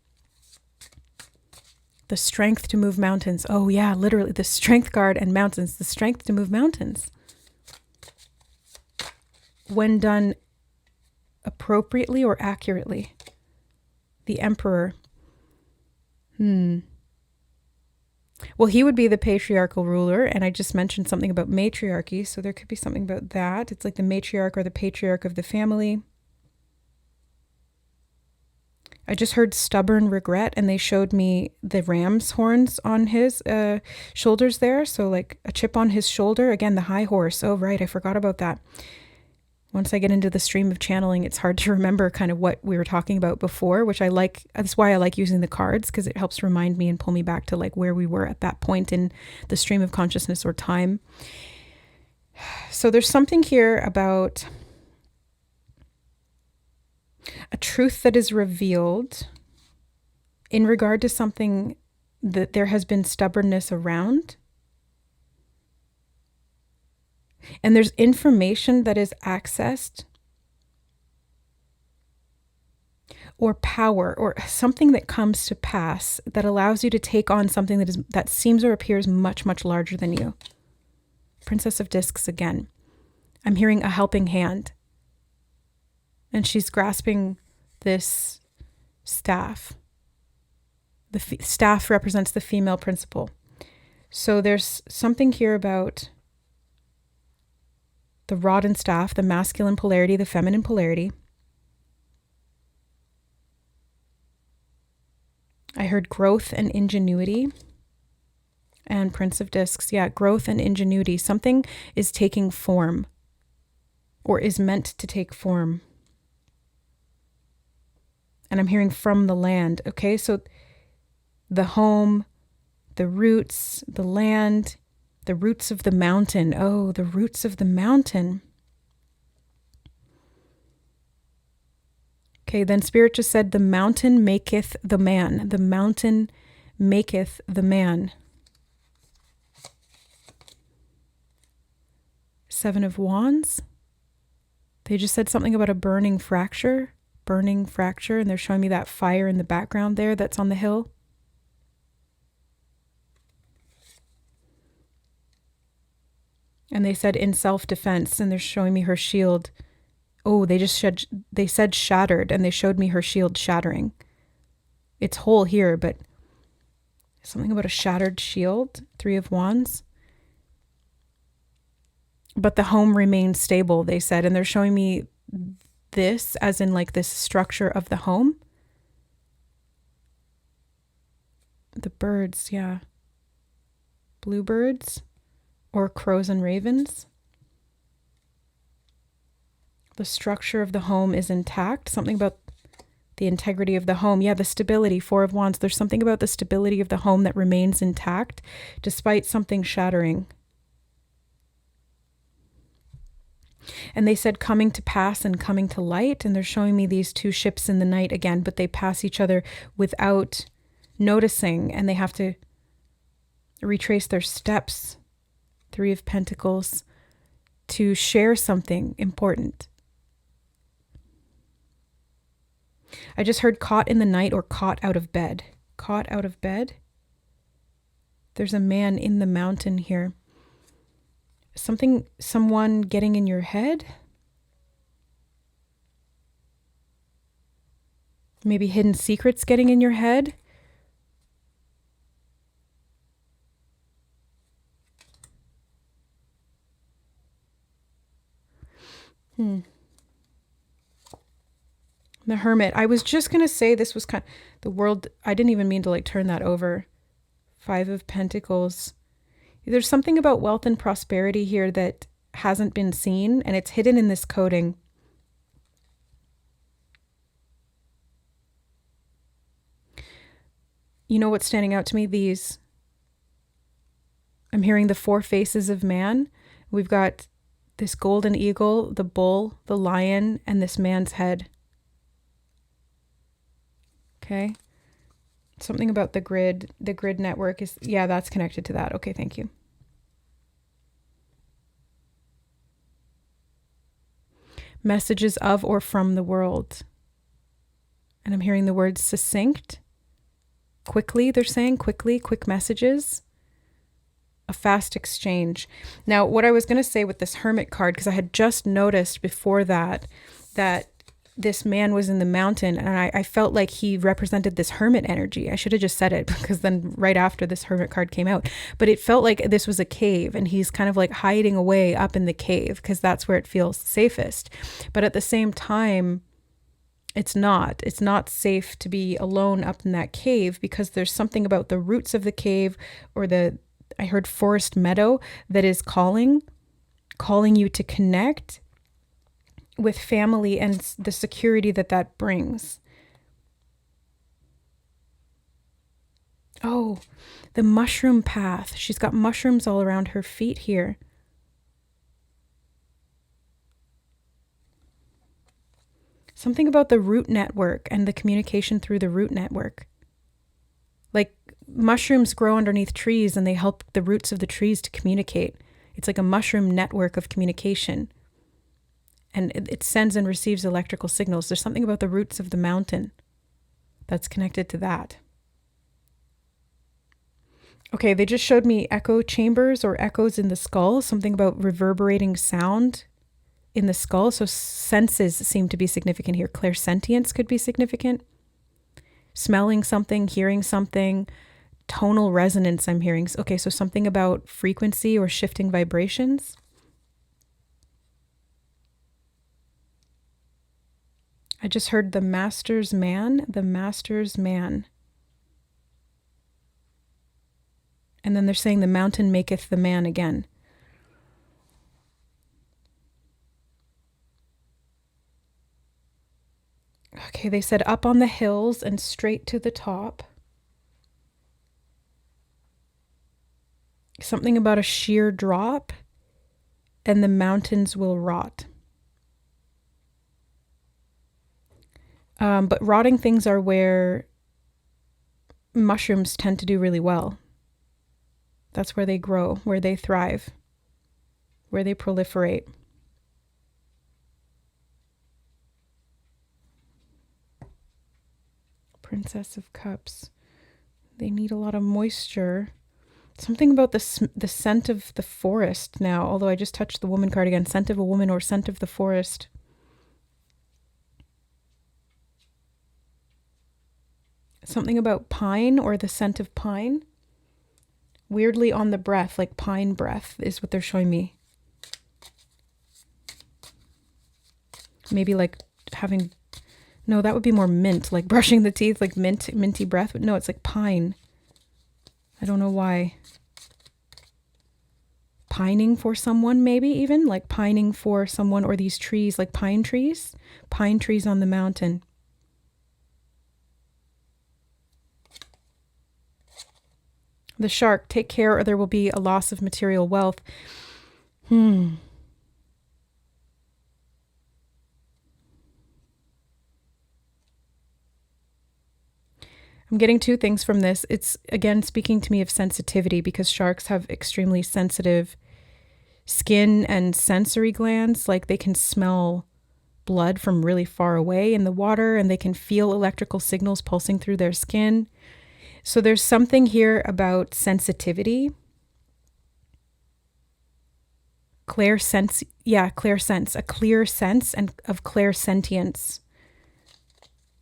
The strength to move mountains. Oh yeah, literally the strength card and mountains. The strength to move mountains. When done appropriately or accurately. The Emperor. Well, he would be the patriarchal ruler, and I just mentioned something about matriarchy, so there could be something about that. It's like the matriarch or the patriarch of the family. I just heard stubborn regret, and they showed me the ram's horns on his shoulders there. So like a chip on his shoulder. Again, the high horse. Oh, right. I forgot about that. Once I get into the stream of channeling, it's hard to remember kind of what we were talking about before, which I like. That's why I like using the cards, because it helps remind me and pull me back to like where we were at that point in the stream of consciousness or time. So there's something here about a truth that is revealed in regard to something that there has been stubbornness around. And there's information that is accessed, or power, or something that comes to pass that allows you to take on something that seems or appears much, much larger than you. Princess of Discs again. I'm hearing a helping hand. And she's grasping this staff. The staff represents the female principle. So there's something here about the rod and staff, the masculine polarity, the feminine polarity. I heard growth and ingenuity. And Prince of Discs, yeah, growth and ingenuity. Something is taking form, or is meant to take form. And I'm hearing from the land, okay? So the home, the roots, the land, the roots of the mountain. Oh, the roots of the mountain. Okay, then Spirit just said, the mountain maketh the man. The mountain maketh the man. Seven of Wands. They just said something about a burning fracture, and they're showing me that fire in the background there that's on the hill. And they said in self-defense, and they're showing me her shield. Oh, they said shattered, and they showed me her shield shattering. It's whole here, but something about a shattered shield. Three of Wands. But the home remains stable, they said, and they're showing me this as in like this structure of the home. The birds, yeah. Bluebirds. Or crows and ravens. The structure of the home is intact. Something about the integrity of the home. Yeah, the stability, Four of Wands. There's something about the stability of the home that remains intact despite something shattering. And they said coming to pass and coming to light. And they're showing me these two ships in the night again, but they pass each other without noticing. And they have to retrace their steps. Three of Pentacles, to share something important. I just heard caught in the night or caught out of bed. Caught out of bed. There's a man in the mountain here. Someone getting in your head. Maybe hidden secrets getting in your head. The Hermit. I was just going to say this was kind of the world. I didn't even mean to like turn that over. 5 of Pentacles. There's something about wealth and prosperity here that hasn't been seen, and it's hidden in this coding. You know what's standing out to me? These. I'm hearing the 4 faces of man. We've got this golden eagle, the bull, the lion, and this man's head. Okay. Something about the grid network is, yeah, that's connected to that. Okay, thank you. Messages of or from the world. And I'm hearing the word succinct. Quickly, they're saying quickly, quick messages. A fast exchange. Now, what I was going to say with this Hermit card, because I had just noticed before that this man was in the mountain, and I felt like he represented this hermit energy. I should have just said it, because then right after this Hermit card came out, but it felt like this was a cave, and he's kind of like hiding away up in the cave because that's where it feels safest. But at the same time, it's not safe to be alone up in that cave, because there's something about the roots of the cave, or I heard forest meadow, that is calling you to connect with family and the security that brings. Oh, the mushroom path. She's got mushrooms all around her feet here. Something about the root network and the communication through the root network. Like mushrooms grow underneath trees and they help the roots of the trees to communicate. It's like a mushroom network of communication. And it sends and receives electrical signals. There's something about the roots of the mountain that's connected to that. Okay, they just showed me echo chambers or echoes in the skull. Something about reverberating sound in the skull. So senses seem to be significant here. Clairsentience could be significant. Smelling something, hearing something. Tonal resonance I'm hearing. Okay, so something about frequency or shifting vibrations. I just heard the master's man, the master's man. And then they're saying the mountain maketh the man again. Okay, they said up on the hills and straight to the top. Something about a sheer drop, and the mountains will rot. But rotting things are where mushrooms tend to do really well. That's where they grow, where they thrive, where they proliferate. Princess of Cups. They need a lot of moisture. Something about the scent of the forest now, although I just touched the woman card again. Scent of a woman or scent of the forest. Something about pine or the scent of pine. Weirdly on the breath, like pine breath is what they're showing me. Maybe like having, no, that would be more mint, like brushing the teeth, like minty breath. But no, it's like pine. I don't know why. Pining for someone, maybe even like pining for someone, or these trees, like pine trees on the mountain. The shark, take care or there will be a loss of material wealth. I'm getting 2 things from this. It's, again, speaking to me of sensitivity, because sharks have extremely sensitive skin and sensory glands. Like they can smell blood from really far away in the water, and they can feel electrical signals pulsing through their skin. So there's something here about sensitivity. Clear sense, a clear sense and of clairsentience.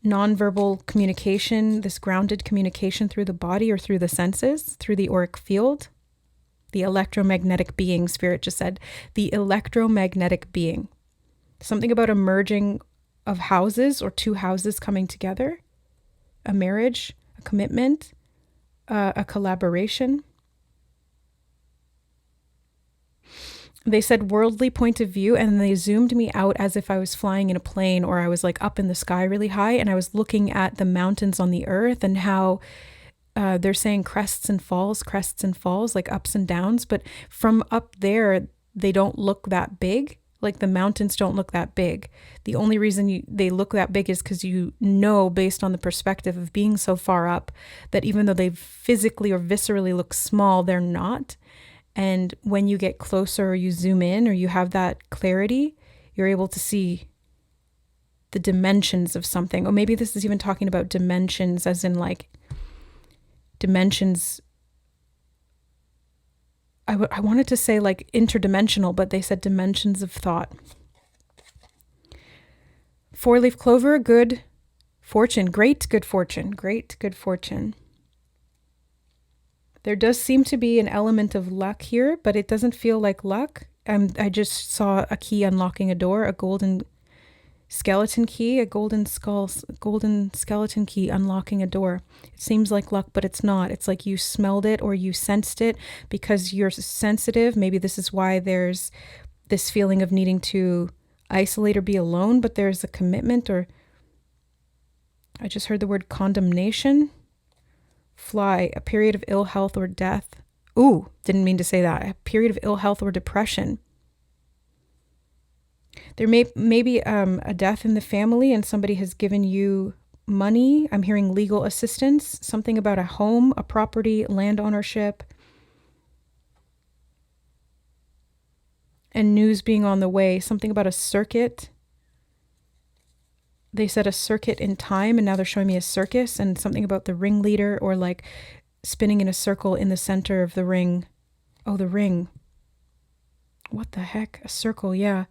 nonverbal communication, this grounded communication through the body or through the senses, through the auric field. The electromagnetic being, Spirit just said. The electromagnetic being. Something about a merging of houses or two houses coming together. A marriage, a commitment, a collaboration. They said worldly point of view, and they zoomed me out as if I was flying in a plane, or I was like up in the sky really high, and I was looking at the mountains on the earth and how they're saying crests and falls, like ups and downs. But from up there, they don't look that big. Like the mountains don't look that big. The only reason they look that big is because you know, based on the perspective of being so far up, that even though they physically or viscerally look small, they're not. And when you get closer or you zoom in or you have that clarity, you're able to see the dimensions of something. Or maybe this is even talking about dimensions as in like dimensions. I wanted to say like interdimensional, but they said dimensions of thought. 4-leaf clover, good fortune, great good fortune, great good fortune. There does seem to be an element of luck here, but it doesn't feel like luck. I just saw a key unlocking a door, a golden skeleton key, a golden skeleton key unlocking a door. It seems like luck, but it's not. It's like you smelled it or you sensed it because you're sensitive. Maybe this is why there's this feeling of needing to isolate or be alone, but there's a commitment, or I just heard the word condemnation. Fly, a period of ill health or death. Ooh, didn't mean to say that. A period of ill health or depression. There may be a death in the family and somebody has given you money. I'm hearing legal assistance, something about a home, a property, land ownership. And news being on the way, something about a circuit. They said a circuit in time, and now they're showing me a circus, and something about the ringleader or like spinning in a circle in the center of the ring. Oh, the ring. What the heck? A circle, yeah.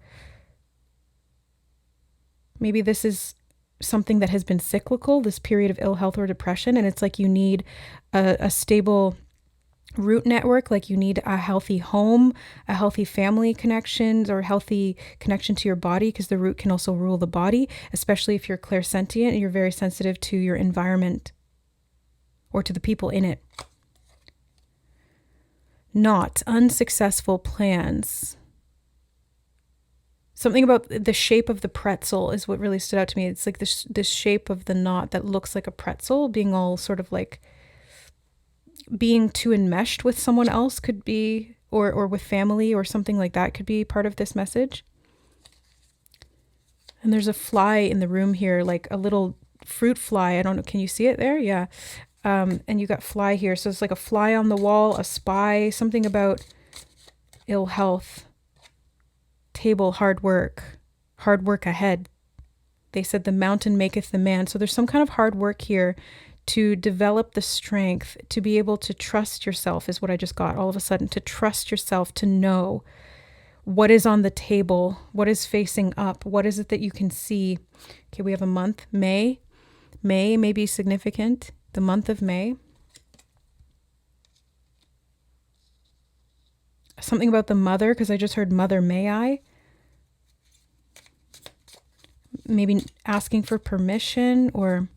Maybe this is something that has been cyclical, this period of ill health or depression, and it's like you need a stable root network, like you need a healthy home, a healthy family connections, or healthy connection to your body, because the root can also rule the body, especially if you're clairsentient and you're very sensitive to your environment or to the people in it. Not unsuccessful plans. Something about the shape of the pretzel is what really stood out to me. It's like this shape of the knot that looks like a pretzel, being all sort of like being too enmeshed with someone else could be, or with family or something like that could be part of this message. And there's a fly in the room here, like a little fruit fly. I don't know. Can you see it there? Yeah. And you got fly here. So it's like a fly on the wall, a spy, something about ill health. Table, hard work ahead. They said the mountain maketh the man. So there's some kind of hard work here to develop the strength to be able to trust yourself, is what I just got all of a sudden, to trust yourself, to know what is on the table, what is facing up, what is it that you can see. Okay, we have a month, May. May may be significant, the month of May. Something about the mother, because I just heard mother, may I? Maybe asking for permission, or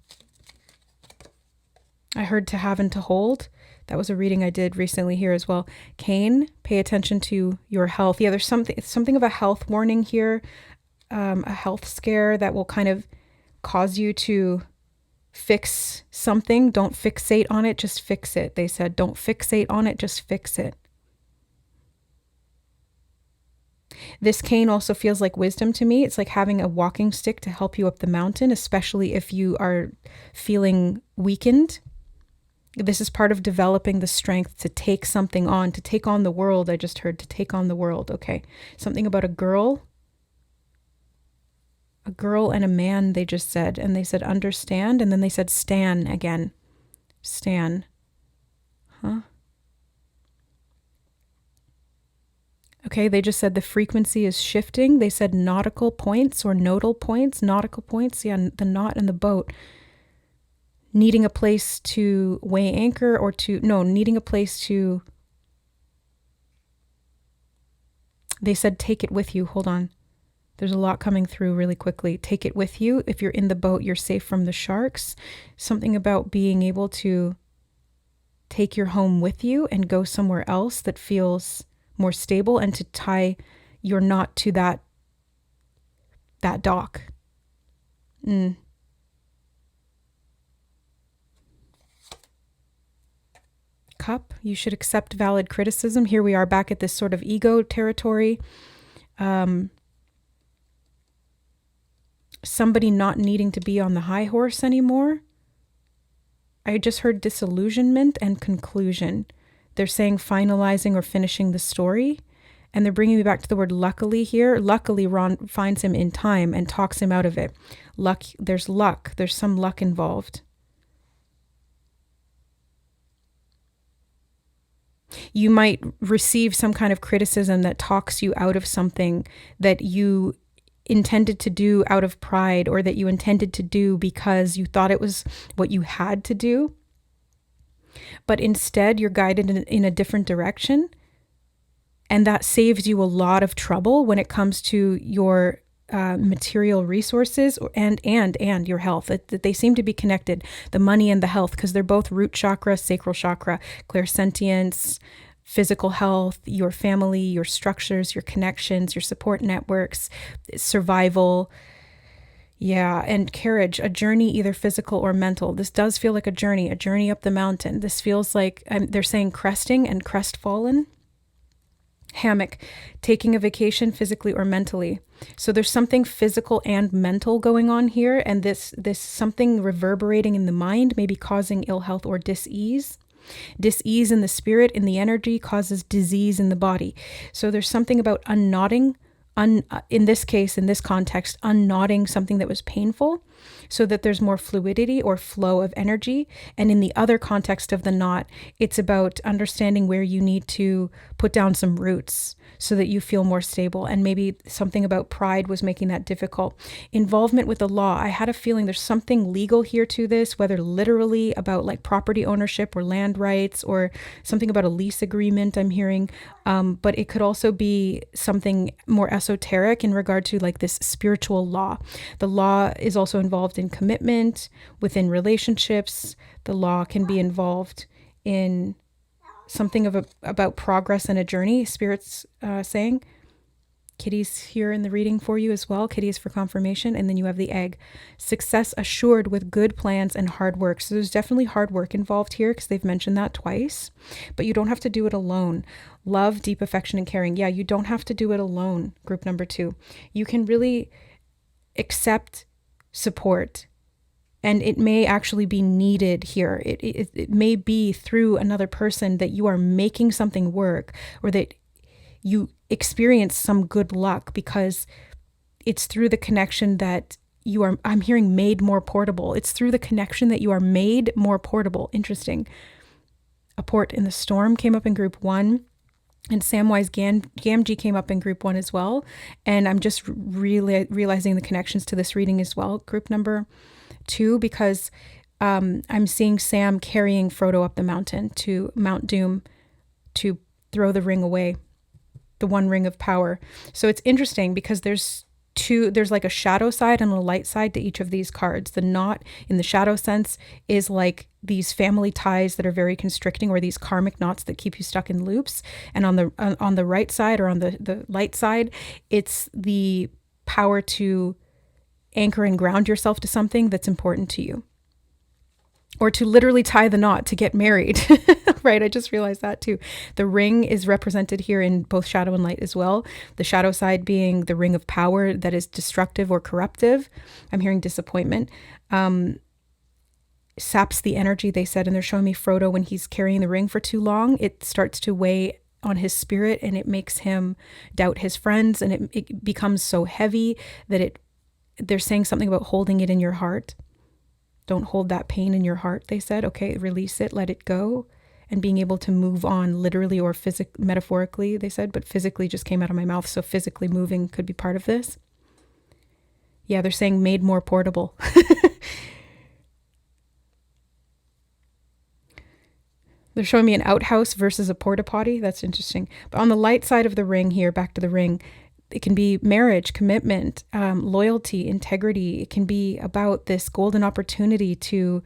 I heard to have and to hold. That was a reading I did recently here as well. Cain, pay attention to your health. Yeah, there's something of a health warning here, a health scare that will kind of cause you to fix something. Don't fixate on it, just fix it. They said, don't fixate on it, just fix it. This cane also feels like wisdom to me. It's like having a walking stick to help you up the mountain, especially if you are feeling weakened. This is part of developing the strength to take something on, to take on the world. I just heard to take on the world. Okay. Something about a girl and a man, they just said. And they said understand. And then they said stan again. Stan. Huh? Okay, they just said the frequency is shifting. They said nautical points or nodal points, nautical points. Yeah, the knot and the boat. Needing a place to weigh anchor or needing a place to, they said take it with you. Hold on. There's a lot coming through really quickly. Take it with you. If you're in the boat, you're safe from the sharks. Something about being able to take your home with you and go somewhere else that feels more stable, and to tie your knot to that dock. Cup, you should accept valid criticism. Here we are back at this sort of ego territory. Somebody not needing to be on the high horse anymore. I just heard disillusionment and conclusion. They're saying finalizing or finishing the story. And they're bringing me back to the word luckily here. Luckily, Ron finds him in time and talks him out of it. Luck, there's luck. There's some luck involved. You might receive some kind of criticism that talks you out of something that you intended to do out of pride, or that you intended to do because you thought it was what you had to do. But instead, you're guided in a different direction. And that saves you a lot of trouble when it comes to your material resources and your health. They seem to be connected, the money and the health, because they're both root chakra, sacral chakra, clairsentience, physical health, your family, your structures, your connections, your support networks, survival. Yeah, and carriage, a journey, either physical or mental. This does feel like a journey up the mountain. This feels like, they're saying cresting and crestfallen. Hammock, taking a vacation physically or mentally. So there's something physical and mental going on here, and this something reverberating in the mind, maybe causing ill health or dis-ease. Dis-ease in the spirit, in the energy, causes disease in the body. So there's something about unknotting, in this case, in this context, unknotting something that was painful so that there's more fluidity or flow of energy. And in the other context of the knot, it's about understanding where you need to put down some roots so that you feel more stable. And maybe something about pride was making that difficult. Involvement with the law. I had a feeling there's something legal here to this, whether literally about like property ownership or land rights, or something about a lease agreement I'm hearing. But it could also be something more esoteric in regard to like this spiritual law. The law is also involved in commitment within relationships. The law can be involved in something about progress and a journey. Spirit's saying. Kitty's here in the reading for you as well. Kitty is for confirmation. And then you have the egg. Success assured with good plans and hard work. So there's definitely hard work involved here, because they've mentioned that twice. But you don't have to do it alone. Love, deep affection, and caring. Yeah, you don't have to do it alone, group number 2. You can really accept support. And it may actually be needed here. It may be through another person that you are making something work, or that you experience some good luck, because it's through the connection that you are, I'm hearing, made more portable. It's through the connection that you are made more portable. Interesting. A port in the storm came up in group 1. And Samwise Gamgee came up in group 1 as well. And I'm just really realizing the connections to this reading as well. Group number 2, because I'm seeing Sam carrying Frodo up the mountain to Mount Doom to throw the ring away, the one ring of power. So it's interesting because there's like a shadow side and a light side to each of these cards. The knot in the shadow sense is like these family ties that are very constricting, or these karmic knots that keep you stuck in loops. And on the right side, or on the light side, it's the power to anchor and ground yourself to something that's important to you, or to literally tie the knot to get married. Right? I just realized that too. The ring is represented here in both shadow and light as well. The shadow side being the ring of power that is destructive or corruptive. I'm hearing disappointment. Saps the energy, they said, and they're showing me Frodo when he's carrying the ring for too long. It starts to weigh on his spirit, and it makes him doubt his friends, and it becomes so heavy that they're saying something about holding it in your heart. Don't hold that pain in your heart, they said. Okay, release it, let it go. and being able to move on literally or metaphorically, they said, but physically just came out of my mouth. So physically moving could be part of this. Yeah, they're saying made more portable. They're showing me an outhouse versus a porta potty. That's interesting. But on the light side of the ring here, back to the ring, it can be marriage, commitment, loyalty, integrity. It can be about this golden opportunity to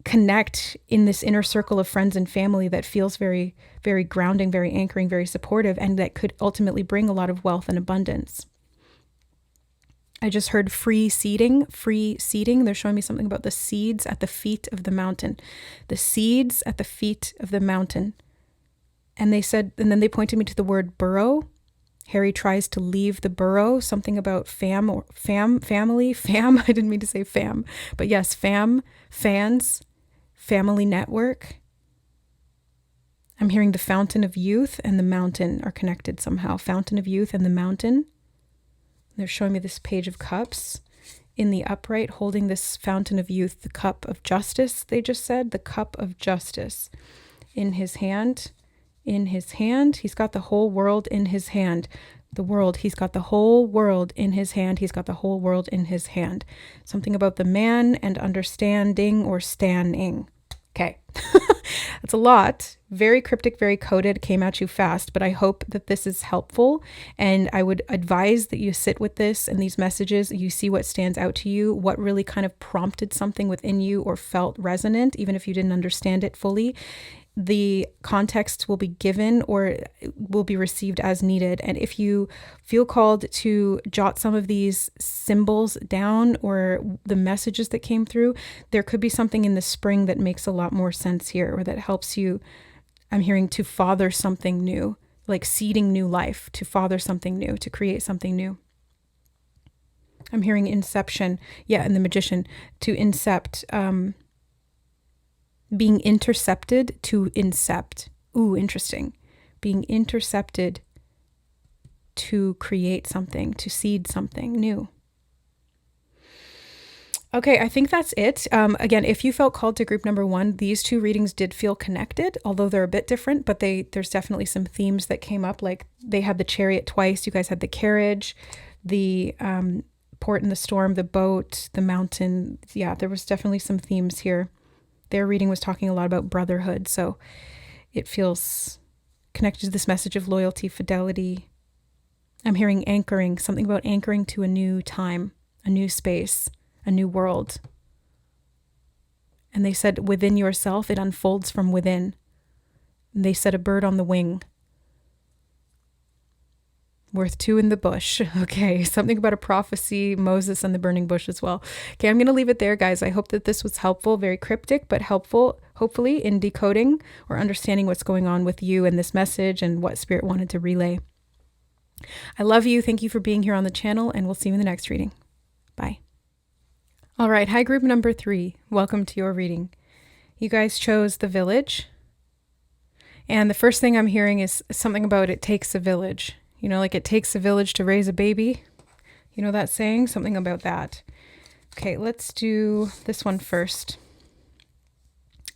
connect in this inner circle of friends and family that feels very, very grounding, very anchoring, very supportive, and that could ultimately bring a lot of wealth and abundance. I just heard free seeding. They're showing me something about the seeds at the feet of the mountain. The seeds at the feet of the mountain. And they said, and then they pointed me to the word burrow. Harry tries to leave the burrow, something about family. I didn't mean to say fam, but yes, fans, family network. I'm hearing the fountain of youth and the mountain are connected somehow. Fountain of youth and the mountain. They're showing me this page of cups in the upright, holding this fountain of youth, the cup of justice, they just said, the cup of justice in his hand. He's got the whole world in his hand. He's got the whole world in his hand. He's got the whole world in his hand. Something about the man and understanding or standing. Okay. That's a lot. Very cryptic, very coded, came at you fast, but I hope that this is helpful. And I would advise that you sit with this and these messages, you see what stands out to you, what really kind of prompted something within you or felt resonant, even if you didn't understand it fully. The context will be given or will be received as needed. And if you feel called to jot some of these symbols down or the messages that came through, there could be something in the spring that makes a lot more sense here, or that helps you, I'm hearing, to father something new, like seeding new life, to father something new, to create something new. I'm hearing inception. Yeah, and the magician, to incept, being intercepted to incept. Ooh, interesting. Being intercepted to create something, to seed something new. Okay, I think that's it. Again, if you felt called to group number 1, these 2 readings did feel connected, although they're a bit different, but there's definitely some themes that came up. Like they had the chariot twice. You guys had the carriage, the port in the storm, the boat, the mountain. Yeah, there was definitely some themes here. Their reading was talking a lot about brotherhood, so it feels connected to this message of loyalty, fidelity. I'm hearing anchoring, something about anchoring to a new time, a new space, a new world. And they said within yourself, it unfolds from within. And they said a bird on the wing. Worth 2 in the bush. Okay, something about a prophecy, Moses and the burning bush as well. Okay, I'm going to leave it there, guys. I hope that this was helpful, very cryptic, but helpful, hopefully, in decoding or understanding what's going on with you and this message and what Spirit wanted to relay. I love you. Thank you for being here on the channel, and we'll see you in the next reading. Bye. All right, hi, group number 3. Welcome to your reading. You guys chose the village. And the first thing I'm hearing is something about it takes a village. You know, like it takes a village to raise a baby. You know that saying? Something about that. Okay, let's do this one first.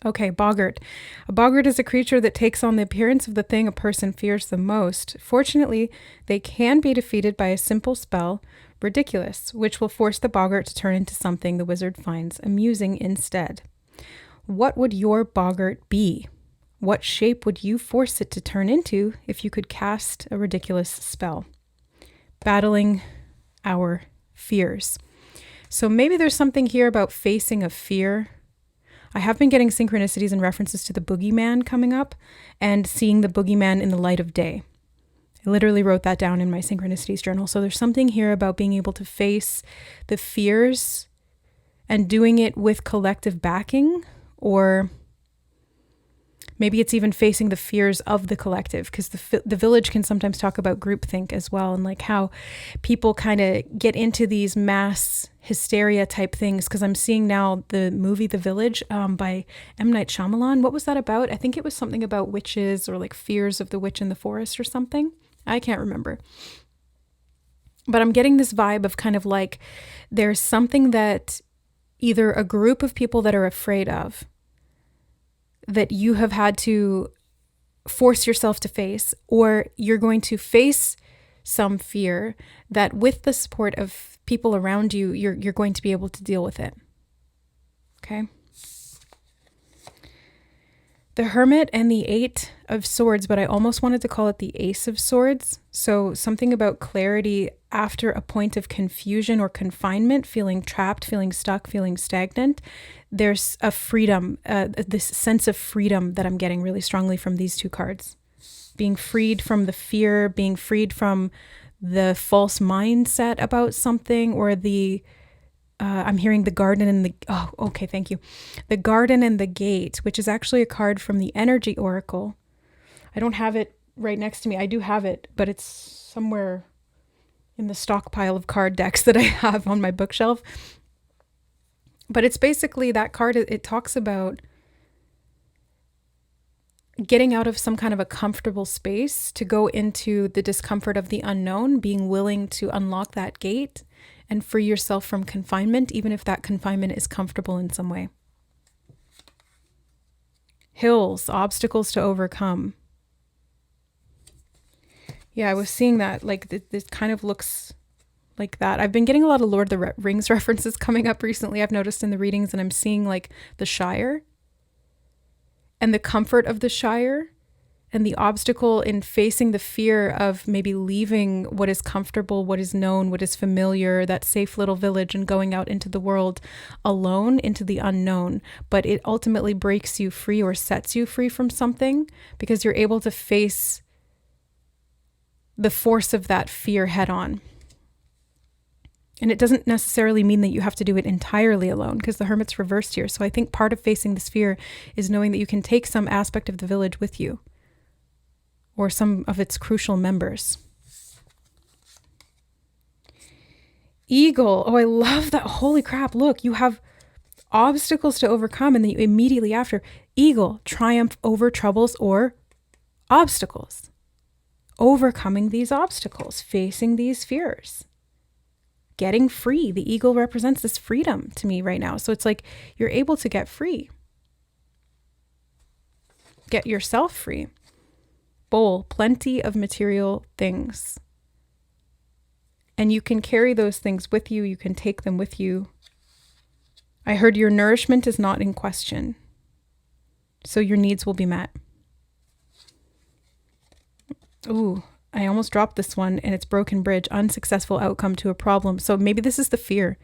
Okay, boggart. A boggart is a creature that takes on the appearance of the thing a person fears the most. Fortunately, they can be defeated by a simple spell, ridiculous, which will force the boggart to turn into something the wizard finds amusing instead. What would your boggart be? What shape would you force it to turn into if you could cast a ridiculous spell? Battling our fears. So maybe there's something here about facing a fear. I have been getting synchronicities and references to the boogeyman coming up and seeing the boogeyman in the light of day. I literally wrote that down in my synchronicities journal. So there's something here about being able to face the fears and doing it with collective backing, or maybe it's even facing the fears of the collective, because the village can sometimes talk about groupthink as well, and like how people kind of get into these mass hysteria type things. Because I'm seeing now the movie The Village by M. Night Shyamalan. What was that about? I think it was something about witches or like fears of the witch in the forest or something. I can't remember. But I'm getting this vibe of kind of like there's something that either a group of people that are afraid of, that you have had to force yourself to face, or you're going to face some fear that with the support of people around you, you're going to be able to deal with it. Okay? The Hermit and the Eight of Swords, but I almost wanted to call it the Ace of Swords. So something about clarity after a point of confusion or confinement, feeling trapped, feeling stuck, feeling stagnant. There's a freedom, this sense of freedom that I'm getting really strongly from these two cards. Being freed from the fear, being freed from the false mindset about something, or I'm hearing the Garden and thank you. The Garden and the Gate, which is actually a card from the Energy Oracle. I don't have it right next to me. I do have it, but it's somewhere in the stockpile of card decks that I have on my bookshelf. But it's basically that card. It talks about getting out of some kind of a comfortable space to go into the discomfort of the unknown, being willing to unlock that gate and free yourself from confinement, even if that confinement is comfortable in some way. Hills, obstacles to overcome. Yeah, I was seeing that, like, this kind of looks like that. I've been getting a lot of Lord of the Rings references coming up recently, I've noticed in the readings, and I'm seeing, like, the Shire and the comfort of the Shire and the obstacle in facing the fear of maybe leaving what is comfortable, what is known, what is familiar, that safe little village, and going out into the world alone, into the unknown. But it ultimately breaks you free or sets you free from something because you're able to face the force of that fear head on. And it doesn't necessarily mean that you have to do it entirely alone, because the Hermit's reversed here. So I think part of facing this fear is knowing that you can take some aspect of the village with you, or some of its crucial members. Eagle. Oh, I love that. Holy crap. Look, you have obstacles to overcome, and then immediately after, Eagle, triumph over troubles or obstacles. Overcoming these obstacles, facing these fears, getting free. The eagle represents this freedom to me right now. So it's like you're able to get free. Get yourself free. Bowl, plenty of material things. And you can carry those things with you. You can take them with you. I heard your nourishment is not in question. So your needs will be met. Ooh, I almost dropped this one, and it's Broken Bridge, unsuccessful outcome to a problem. So maybe this is the fear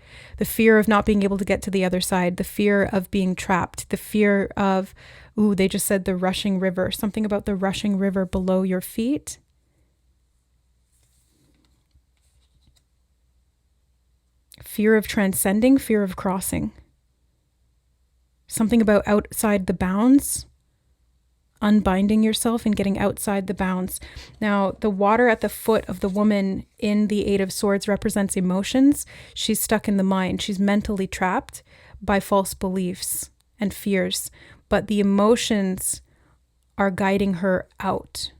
of not being able to get to the other side, the fear of being trapped, the fear of, they just said the rushing river, something about the rushing river below your feet. Fear of transcending, fear of crossing. Something about outside the bounds. Unbinding yourself and getting outside the bounds. Now, the water at the foot of the woman in the Eight of Swords represents emotions. She's stuck in the mind. She's mentally trapped by false beliefs and fears, but the emotions are guiding her out.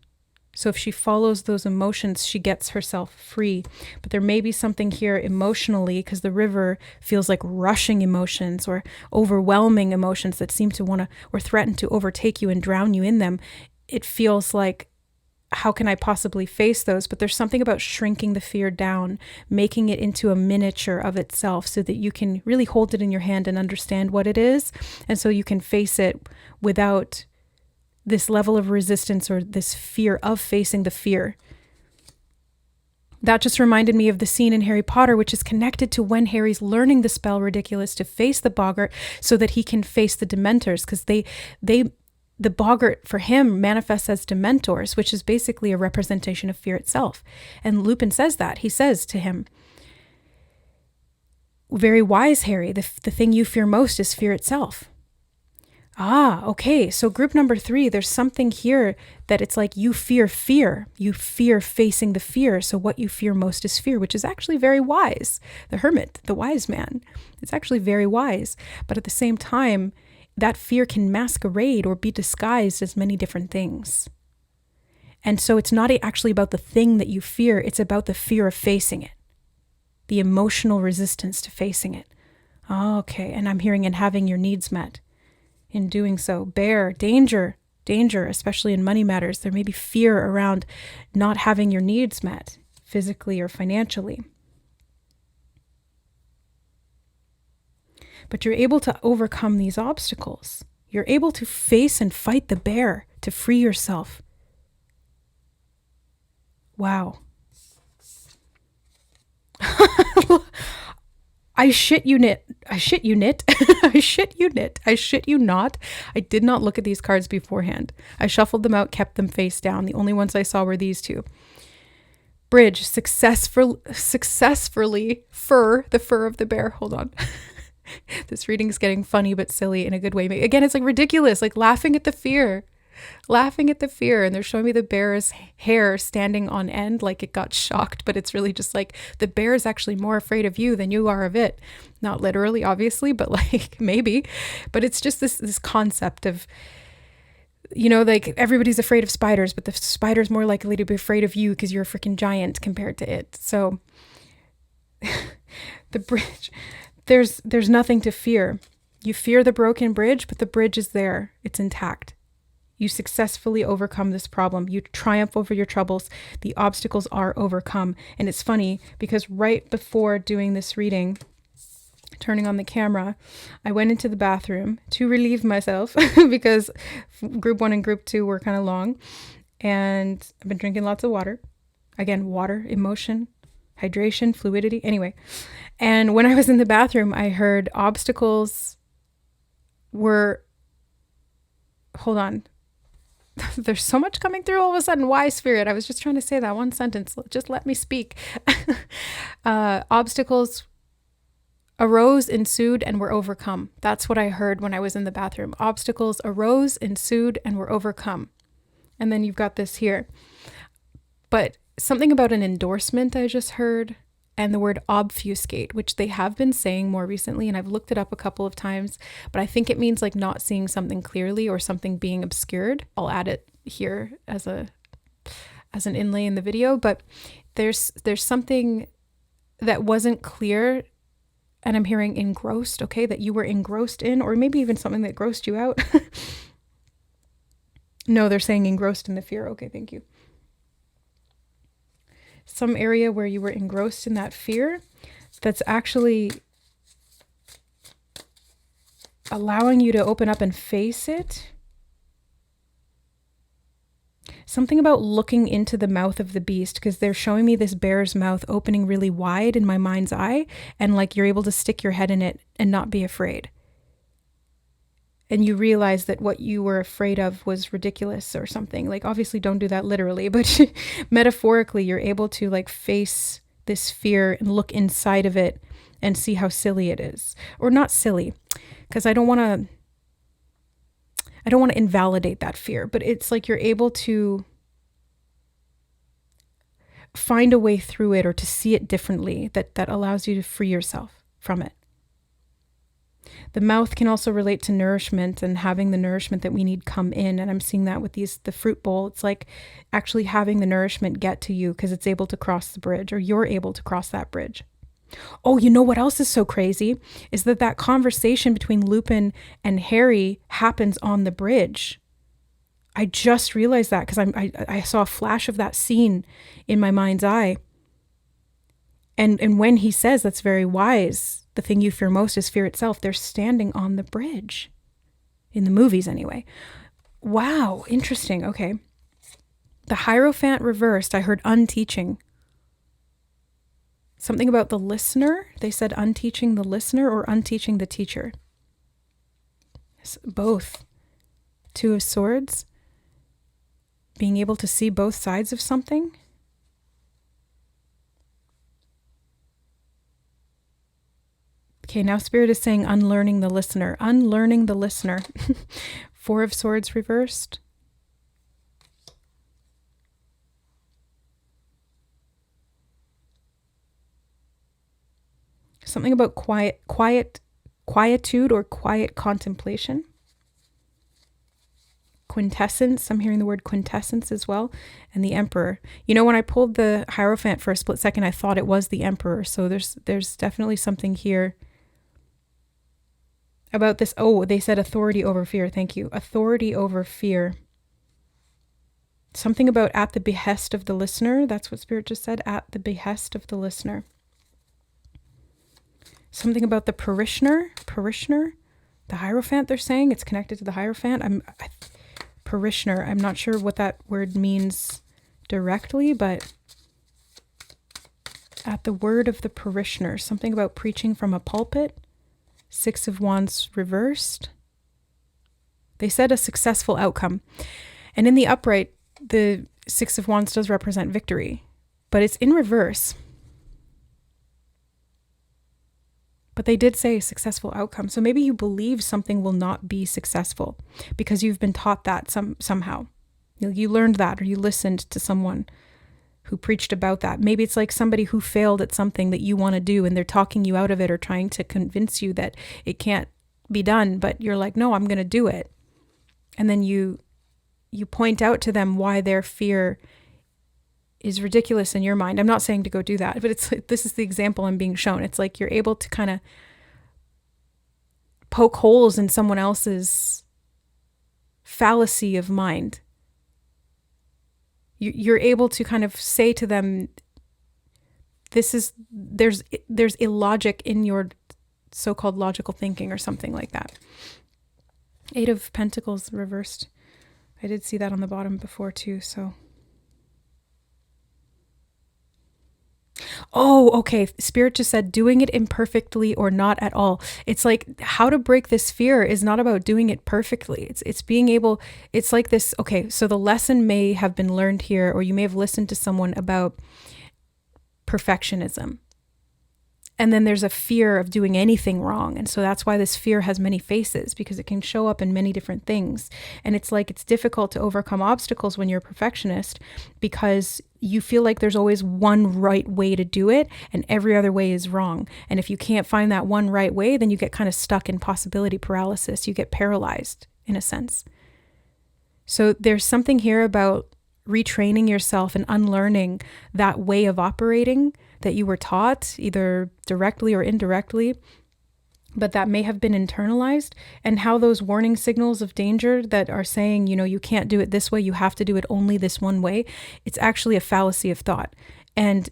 So if she follows those emotions, she gets herself free. But there may be something here emotionally, because the river feels like rushing emotions or overwhelming emotions that seem to want to or threaten to overtake you and drown you in them. It feels like, how can I possibly face those? But there's something about shrinking the fear down, making it into a miniature of itself so that you can really hold it in your hand and understand what it is. And so you can face it without this level of resistance or this fear of facing the fear. That just reminded me of the scene in Harry Potter, which is connected to when Harry's learning the spell Ridiculous to face the boggart so that he can face the Dementors, because the boggart for him manifests as Dementors, which is basically a representation of fear itself. And Lupin says that. He says to him, "Very wise, Harry, the thing you fear most is fear itself." Okay. So group number 3, there's something here that it's like you fear fear. You fear facing the fear. So what you fear most is fear, which is actually very wise. The hermit, the wise man, it's actually very wise. But at the same time, that fear can masquerade or be disguised as many different things. And so it's not actually about the thing that you fear. It's about the fear of facing it, the emotional resistance to facing it. Okay. And I'm hearing and having your needs met. in doing so. Bear, danger, especially in money matters. There may be fear around not having your needs met physically or financially. But you're able to overcome these obstacles. You're able to face and fight the bear to free yourself. Wow. I shit you not. I shit you not. I did not look at these cards beforehand. I shuffled them out, kept them face down. The only ones I saw were these two. Bridge, successfully fur, the fur of the bear. Hold on. This reading is getting funny but silly in a good way. Again, it's like ridiculous, like laughing at the fear. And they're showing me the bear's hair standing on end like it got shocked, but it's really just like the bear is actually more afraid of you than you are of it. Not literally, obviously, but like maybe. But it's just this concept of, you know, like everybody's afraid of spiders, but the spider's more likely to be afraid of you because you're a freaking giant compared to it. So the bridge, there's nothing to fear. You fear the broken bridge, but the bridge is there. It's intact. You successfully overcome this problem. You triumph over your troubles. The obstacles are overcome. And it's funny because right before doing this reading, turning on the camera, I went into the bathroom to relieve myself because group 1 and group 2 were kind of long. And I've been drinking lots of water. Again, water, emotion, hydration, fluidity. Anyway. And when I was in the bathroom, I heard obstacles were... Hold on. There's so much coming through all of a sudden. Why, Spirit? I was just trying to say that one sentence. Just let me speak. Obstacles arose, ensued, and were overcome. That's what I heard when I was in the bathroom. Obstacles arose, ensued, and were overcome. And then you've got this here. But something about an endorsement I just heard, and the word obfuscate, which they have been saying more recently, and I've looked it up a couple of times, but I think it means like not seeing something clearly or something being obscured. I'll add it here as an inlay in the video, but there's something that wasn't clear, and I'm hearing engrossed, okay, that you were engrossed in, or maybe even something that grossed you out. No, they're saying engrossed in the fear. Okay, thank you. Some area where you were engrossed in that fear that's actually allowing you to open up and face it. Something about looking into the mouth of the beast, because they're showing me this bear's mouth opening really wide in my mind's eye, and like you're able to stick your head in it and not be afraid. And you realize that what you were afraid of was ridiculous or something. Like, obviously don't do that literally, but metaphorically, you're able to like face this fear and look inside of it and see how silly it is. Or not silly, because I don't want to invalidate that fear, but it's like you're able to find a way through it or to see it differently that allows you to free yourself from it. The mouth can also relate to nourishment and having the nourishment that we need come in. And I'm seeing that with the fruit bowl. It's like actually having the nourishment get to you because it's able to cross the bridge, or you're able to cross that bridge. Oh, you know what else is so crazy is that conversation between Lupin and Harry happens on the bridge. I just realized that because I saw a flash of that scene in my mind's eye. And when he says that's very wise, the thing you fear most is fear itself, they're standing on the bridge. In the movies, anyway. Wow, interesting. Okay. The Hierophant reversed, I heard unteaching. Something about the listener. They said unteaching the listener or unteaching the teacher. Both. Two of Swords. Being able to see both sides of something. Okay, now Spirit is saying unlearning the listener. Unlearning the listener. Four of Swords reversed. Something about quietude or quiet contemplation. Quintessence. I'm hearing the word quintessence as well. And the Emperor. You know, when I pulled the Hierophant for a split second, I thought it was the Emperor. So there's definitely something here about this. Oh, they said authority over fear. Thank you. Authority over fear. Something about at the behest of the listener. That's what Spirit just said. At the behest of the listener. Something about the parishioner. The Hierophant, they're saying. It's connected to the Hierophant. Parishioner. I'm not sure what that word means directly, but at the word of the parishioner. Something about preaching from a pulpit. 6 of Wands reversed. They said a successful outcome. And in the upright, the 6 of Wands does represent victory, but it's in reverse. But they did say successful outcome. So maybe you believe something will not be successful because you've been taught that somehow. You learned that, or you listened to someone who preached about that. Maybe it's like somebody who failed at something that you want to do and they're talking you out of it or trying to convince you that it can't be done, but you're like, no, I'm going to do it. And then you point out to them why their fear is ridiculous in your mind. I'm not saying to go do that, but this is the example I'm being shown. It's like you're able to kind of poke holes in someone else's fallacy of mind. You're able to kind of say to them, there's illogic in your so-called logical thinking or something like that. 8 of Pentacles reversed. I did see that on the bottom before too, so. Oh, okay. Spirit just said doing it imperfectly or not at all. It's like how to break this fear is not about doing it perfectly. It's being able, it's like this. Okay. So the lesson may have been learned here, or you may have listened to someone about perfectionism. And then there's a fear of doing anything wrong. And so that's why this fear has many faces, because it can show up in many different things. And it's like it's difficult to overcome obstacles when you're a perfectionist because you feel like there's always one right way to do it and every other way is wrong. And if you can't find that one right way, then you get kind of stuck in possibility paralysis. You get paralyzed in a sense. So there's something here about retraining yourself and unlearning that way of operating that you were taught, either directly or indirectly, but that may have been internalized, and how those warning signals of danger that are saying, you can't do it this way, you have to do it only this one way, it's actually a fallacy of thought. And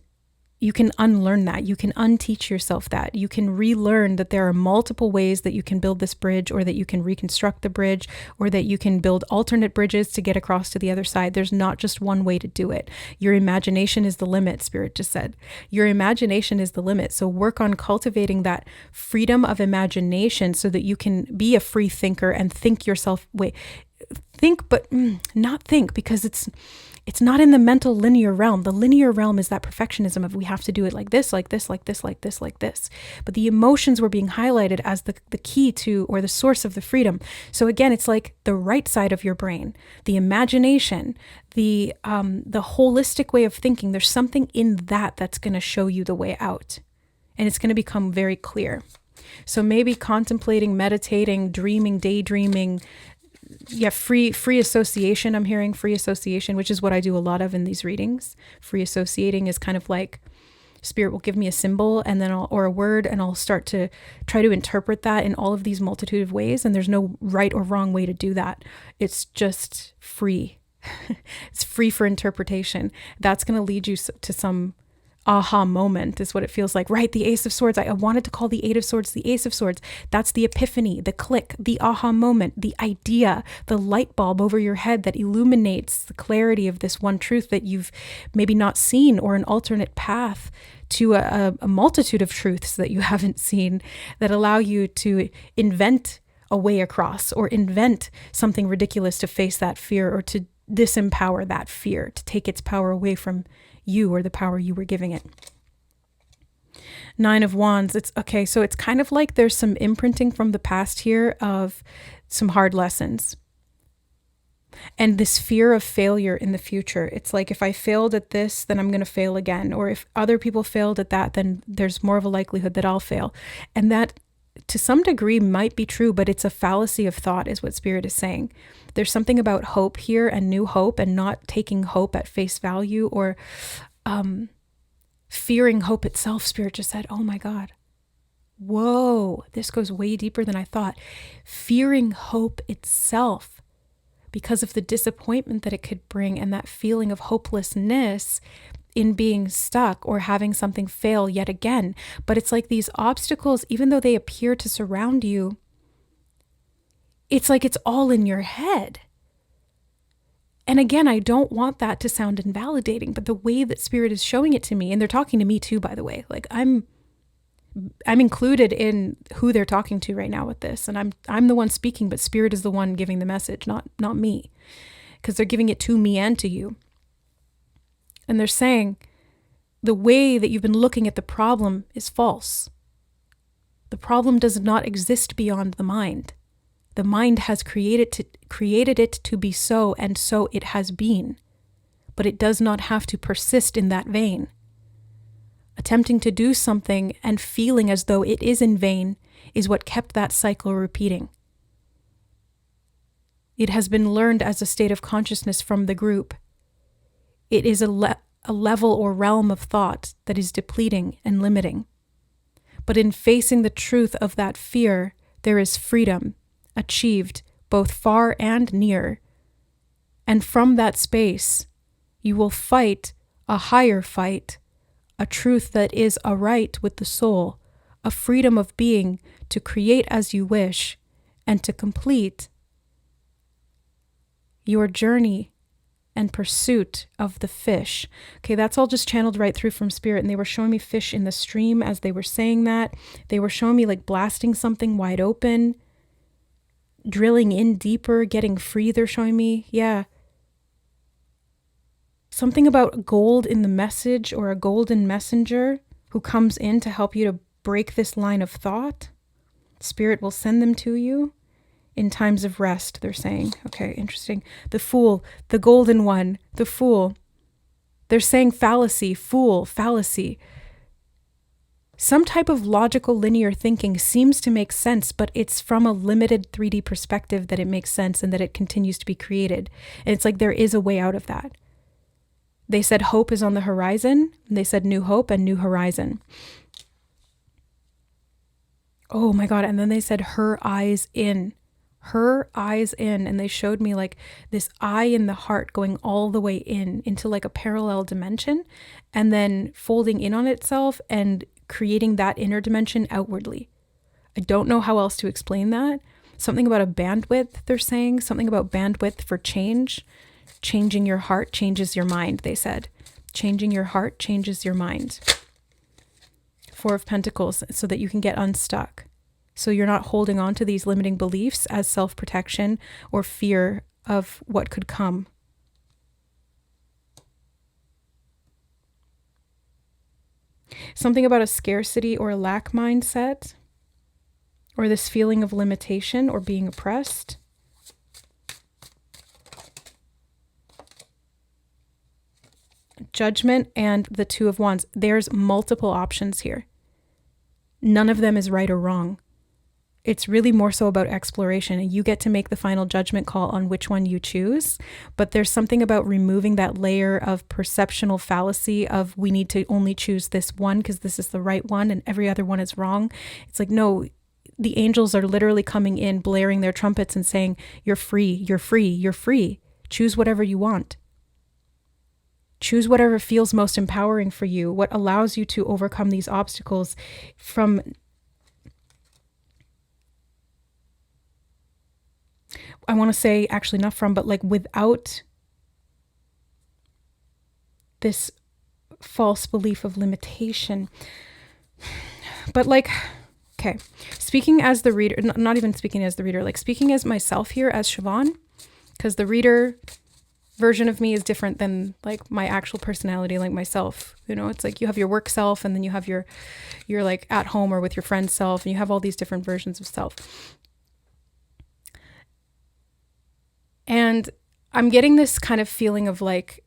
you can unlearn that. You can unteach yourself that. You can relearn that there are multiple ways that you can build this bridge, or that you can reconstruct the bridge, or that you can build alternate bridges to get across to the other side. There's not just one way to do it. Your imagination is the limit, Spirit just said. Your imagination is the limit. So work on cultivating that freedom of imagination so that you can be a free thinker and think yourself, think, but not think, because it's not in the mental linear realm. The linear realm is that perfectionism of we have to do it like this, like this, like this, like this, like this. But the emotions were being highlighted as the key to, or the source of the freedom. So again, it's like the right side of your brain, the imagination, the holistic way of thinking. There's something in that that's going to show you the way out. And it's going to become very clear. So maybe contemplating, meditating, dreaming, daydreaming, free association. I'm hearing free association, which is what I do a lot of in these readings. Free associating is kind of like Spirit will give me a symbol and then or a word, and I'll start to try to interpret that in all of these multitude of ways. And there's no right or wrong way to do that. It's just free. It's free for interpretation. That's going to lead you to some aha moment is what it feels like, right? The Ace of Swords. I wanted to call the 8 of Swords the Ace of Swords. That's the epiphany, the click, the aha moment, the idea, the light bulb over your head that illuminates the clarity of this one truth that you've maybe not seen, or an alternate path to a multitude of truths that you haven't seen that allow you to invent a way across, or invent something ridiculous to face that fear, or to disempower that fear, to take its power away from you, or the power you were giving it. 9 of Wands. It's okay. So it's kind of like there's some imprinting from the past here of some hard lessons. And this fear of failure in the future. It's like, if I failed at this, then I'm going to fail again. Or if other people failed at that, then there's more of a likelihood that I'll fail. And that to some degree might be true, but it's a fallacy of thought is what Spirit is saying. There's something about hope here, and new hope, and not taking hope at face value, or fearing hope itself. Spirit just said, oh my God. Whoa, this goes way deeper than I thought. Fearing hope itself because of the disappointment that it could bring and that feeling of hopelessness in being stuck or having something fail yet again. But it's like these obstacles, even though they appear to surround you, it's like it's all in your head. And again, I don't want that to sound invalidating, but the way that Spirit is showing it to me, and they're talking to me too, by the way, like I'm included in who they're talking to right now with this. And I'm the one speaking, but Spirit is the one giving the message, not me, because they're giving it to me and to you. And they're saying the way that you've been looking at the problem is false. The problem does not exist beyond the mind. The mind has created it to be so, and so it has been. But it does not have to persist in that vein. Attempting to do something and feeling as though it is in vain is what kept that cycle repeating. It has been learned as a state of consciousness from the group. It is a level or realm of thought that is depleting and limiting. But in facing the truth of that fear, there is freedom achieved both far and near. And from that space, you will fight a higher fight, a truth that is aright with the soul, a freedom of being to create as you wish and to complete your journey and pursuit of the fish. Okay, that's all just channeled right through from Spirit. And they were showing me fish in the stream as they were saying that. They were showing me like blasting something wide open, drilling in deeper, getting free, they're showing me. Yeah. Something about gold in the message or a golden messenger who comes in to help you to break this line of thought. Spirit will send them to you in times of rest, they're saying. Okay, interesting. The fool, the golden one, the fool. They're saying fallacy, fool, fallacy. Some type of logical linear thinking seems to make sense, but it's from a limited 3D perspective that it makes sense and that it continues to be created. And it's like there is a way out of that. They said hope is on the horizon, and they said new hope and new horizon. Oh my God. And then they said her eyes in. Her eyes in. And they showed me like this eye in the heart going all the way in into like a parallel dimension and then folding in on itself and creating that inner dimension outwardly. I don't know how else to explain that. Something about a bandwidth, they're saying. Something about bandwidth for change. Changing your heart changes your mind, they said. Changing your heart changes your mind. Four of Pentacles, so that you can get unstuck. So you're not holding on to these limiting beliefs as self-protection or fear of what could come. Something about a scarcity or a lack mindset, or this feeling of limitation or being oppressed. Judgment and the Two of Wands. There's multiple options here. None of them is right or wrong. It's really more so about exploration, and you get to make the final judgment call on which one you choose. But there's something about removing that layer of perceptional fallacy of we need to only choose this one because this is the right one and every other one is wrong. It's like, no, the angels are literally coming in, blaring their trumpets and saying, you're free, you're free, you're free. Choose whatever you want. Choose whatever feels most empowering for you, what allows you to overcome these obstacles from, I want to say actually not from, but like without this false belief of limitation. But like, okay, speaking as the reader, not even speaking as the reader, like speaking as myself here as Siobhan, because the reader version of me is different than like my actual personality, like myself. You know, it's like you have your work self and then you have your like at home or with your friend self, and you have all these different versions of self. And I'm getting this kind of feeling of like,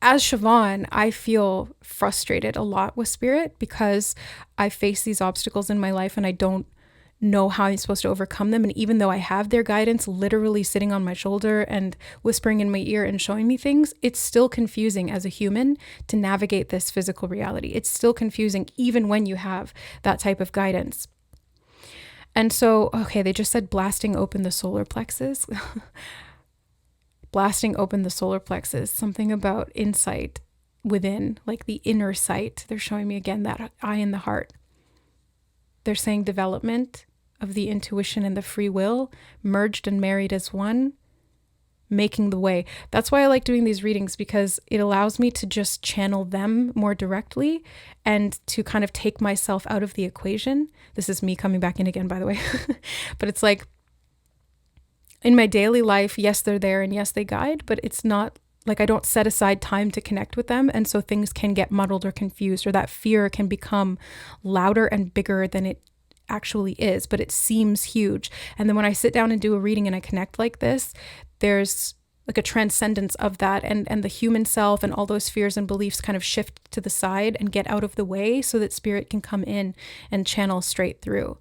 as Siobhan, I feel frustrated a lot with Spirit because I face these obstacles in my life and I don't know how I'm supposed to overcome them. And even though I have their guidance literally sitting on my shoulder and whispering in my ear and showing me things, it's still confusing as a human to navigate this physical reality. It's still confusing even when you have that type of guidance. And so, okay, they just said blasting open the solar plexus. Blasting open the solar plexus, something about insight within, like the inner sight. They're showing me again that eye in the heart. They're saying development of the intuition and the free will, merged and married as one, making the way. That's why I like doing these readings, because it allows me to just channel them more directly and to kind of take myself out of the equation. This is me coming back in again, by the way. But it's like, in my daily life, yes, they're there and yes, they guide, but it's not like I don't set aside time to connect with them. And so things can get muddled or confused, or that fear can become louder and bigger than it actually is, but it seems huge. And then when I sit down and do a reading and I connect like this, there's like a transcendence of that, and the human self and all those fears and beliefs kind of shift to the side and get out of the way so that spirit can come in and channel straight through.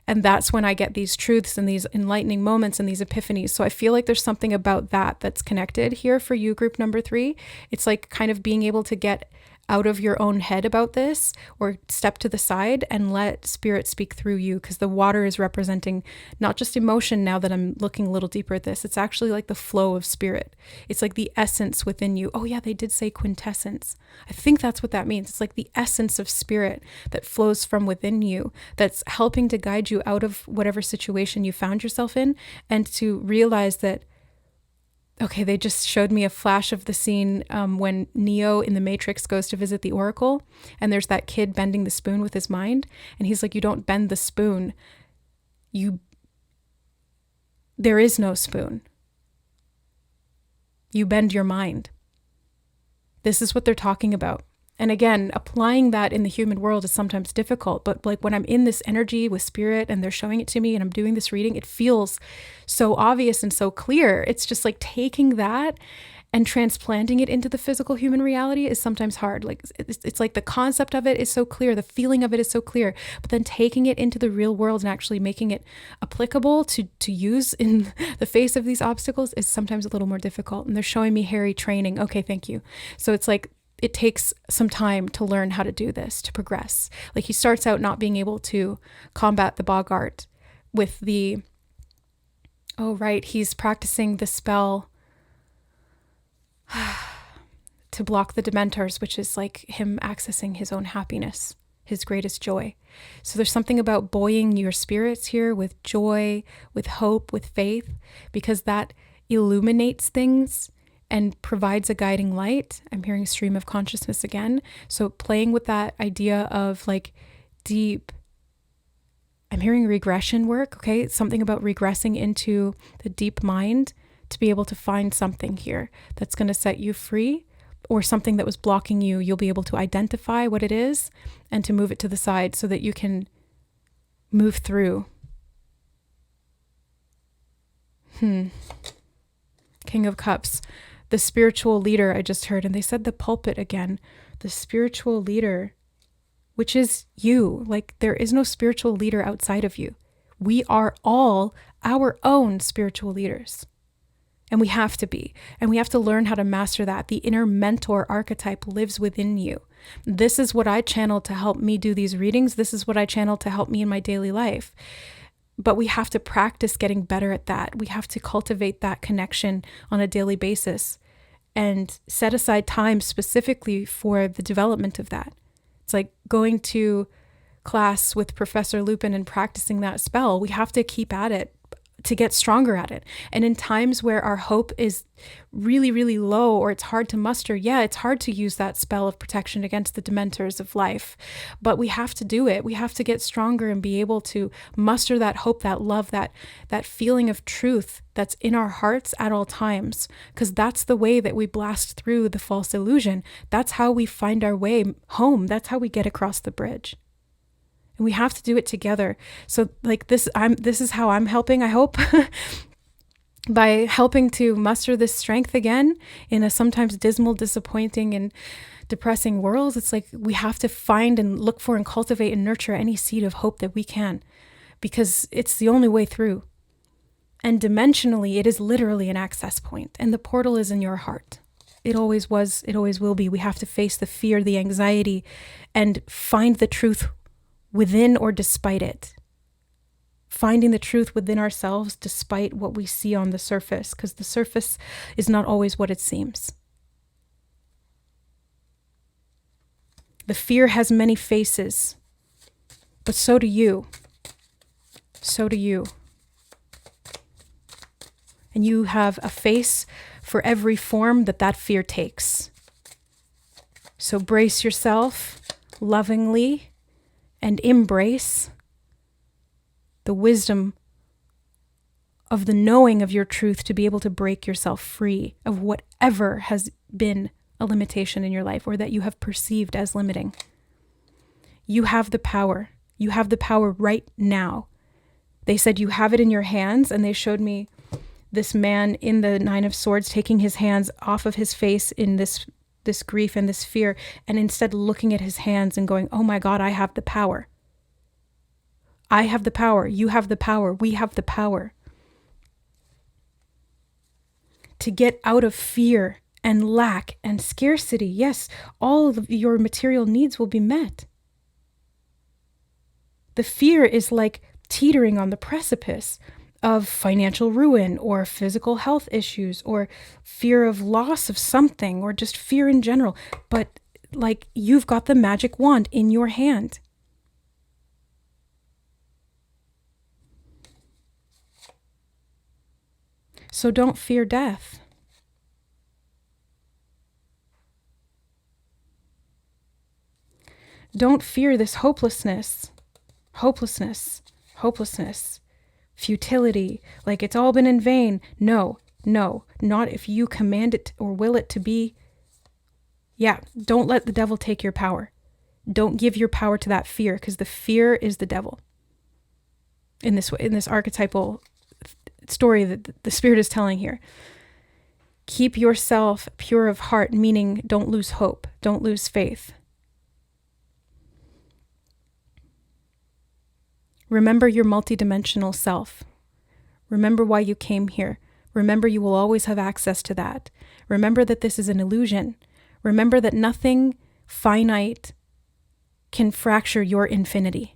And that's when I get these truths and these enlightening moments and these epiphanies. So I feel like there's something about that that's connected here for you, group number 3. It's like kind of being able to get out of your own head about this, or step to the side and let spirit speak through you, because the water is representing not just emotion. Now that I'm looking a little deeper at this, it's actually like the flow of spirit. It's like the essence within you. Oh yeah, they did say quintessence. I think that's what that means. It's like the essence of spirit that flows from within you, that's helping to guide you out of whatever situation you found yourself in, and to realize that, okay, they just showed me a flash of the scene when Neo in the Matrix goes to visit the Oracle, and there's that kid bending the spoon with his mind, and he's like, you don't bend the spoon. There is no spoon. You bend your mind. This is what they're talking about. And again, applying that in the human world is sometimes difficult, but like when I'm in this energy with spirit and they're showing it to me and I'm doing this reading, it feels so obvious and so clear. It's just like taking that and transplanting it into the physical human reality is sometimes hard. Like it's like the concept of it is so clear, the feeling of it is so clear, but then taking it into the real world and actually making it applicable to use in the face of these obstacles is sometimes a little more difficult. And they're showing me Harry training. Okay, thank you. So it's like, it takes some time to learn how to do this, to progress. Like he starts out not being able to combat the Boggart with the, oh right, he's practicing the spell to block the Dementors, which is like him accessing his own happiness, his greatest joy. So there's something about buoying your spirits here with joy, with hope, with faith, because that illuminates things and provides a guiding light. I'm hearing stream of consciousness again. So playing with that idea of like deep, I'm hearing regression work, okay? Something about regressing into the deep mind to be able to find something here that's going to set you free, or something that was blocking you. You'll be able to identify what it is and to move it to the side so that you can move through. King of Cups. The spiritual leader I just heard, and they said the pulpit again, the spiritual leader, which is you. Like there is no spiritual leader outside of you. We are all our own spiritual leaders, and we have to be, and we have to learn how to master that. The inner mentor archetype lives within you. This is what I channel to help me do these readings. This is what I channel to help me in my daily life. But we have to practice getting better at that. We have to cultivate that connection on a daily basis and set aside time specifically for the development of that. It's like going to class with Professor Lupin and practicing that spell. We have to keep at it to get stronger at it. And in times where our hope is really, really low, or it's hard to muster, yeah, it's hard to use that spell of protection against the Dementors of life, but we have to do it. We have to get stronger and be able to muster that hope, that love, that feeling of truth that's in our hearts at all times, because that's the way that we blast through the false illusion. That's how we find our way home. That's how we get across the bridge. And we have to do it together. So like this is how I'm helping, I hope, by helping to muster this strength again in a sometimes dismal, disappointing, and depressing world. It's like we have to find and look for and cultivate and nurture any seed of hope that we can. because it's the only way through. And dimensionally, it is literally an access point, and the portal is in your heart. It always was, it always will be. We have to face the fear, the anxiety, and find the truth within or despite it. Finding the truth within ourselves despite what we see on the surface, because the surface is not always what it seems. The fear has many faces, but so do you. So do you. And you have a face for every form that fear takes. So brace yourself lovingly and embrace the wisdom of the knowing of your truth to be able to break yourself free of whatever has been a limitation in your life or that you have perceived as limiting. You have the power. You have the power right now. They said you have it in your hands, and they showed me this man in the Nine of Swords taking his hands off of his face in this grief and this fear, and instead looking at his hands and going, oh my God, I have the power. I have the power. You have the power. We have the power to get out of fear and lack and scarcity. Yes, all of your material needs will be met. The fear is like teetering on the precipice of financial ruin or physical health issues or fear of loss of something or just fear in general. But like you've got the magic wand in your hand. So don't fear death. Don't fear this hopelessness, futility, like it's all been in vain. No, not if you command it or will it to be. Yeah, don't let the devil take your power. Don't give your power to that fear, because the fear is the devil. In this archetypal story that the Spirit is telling here. Keep yourself pure of heart, meaning don't lose hope, don't lose faith. Remember your multidimensional self. Remember why you came here. Remember you will always have access to that. Remember that this is an illusion. Remember that nothing finite can fracture your infinity.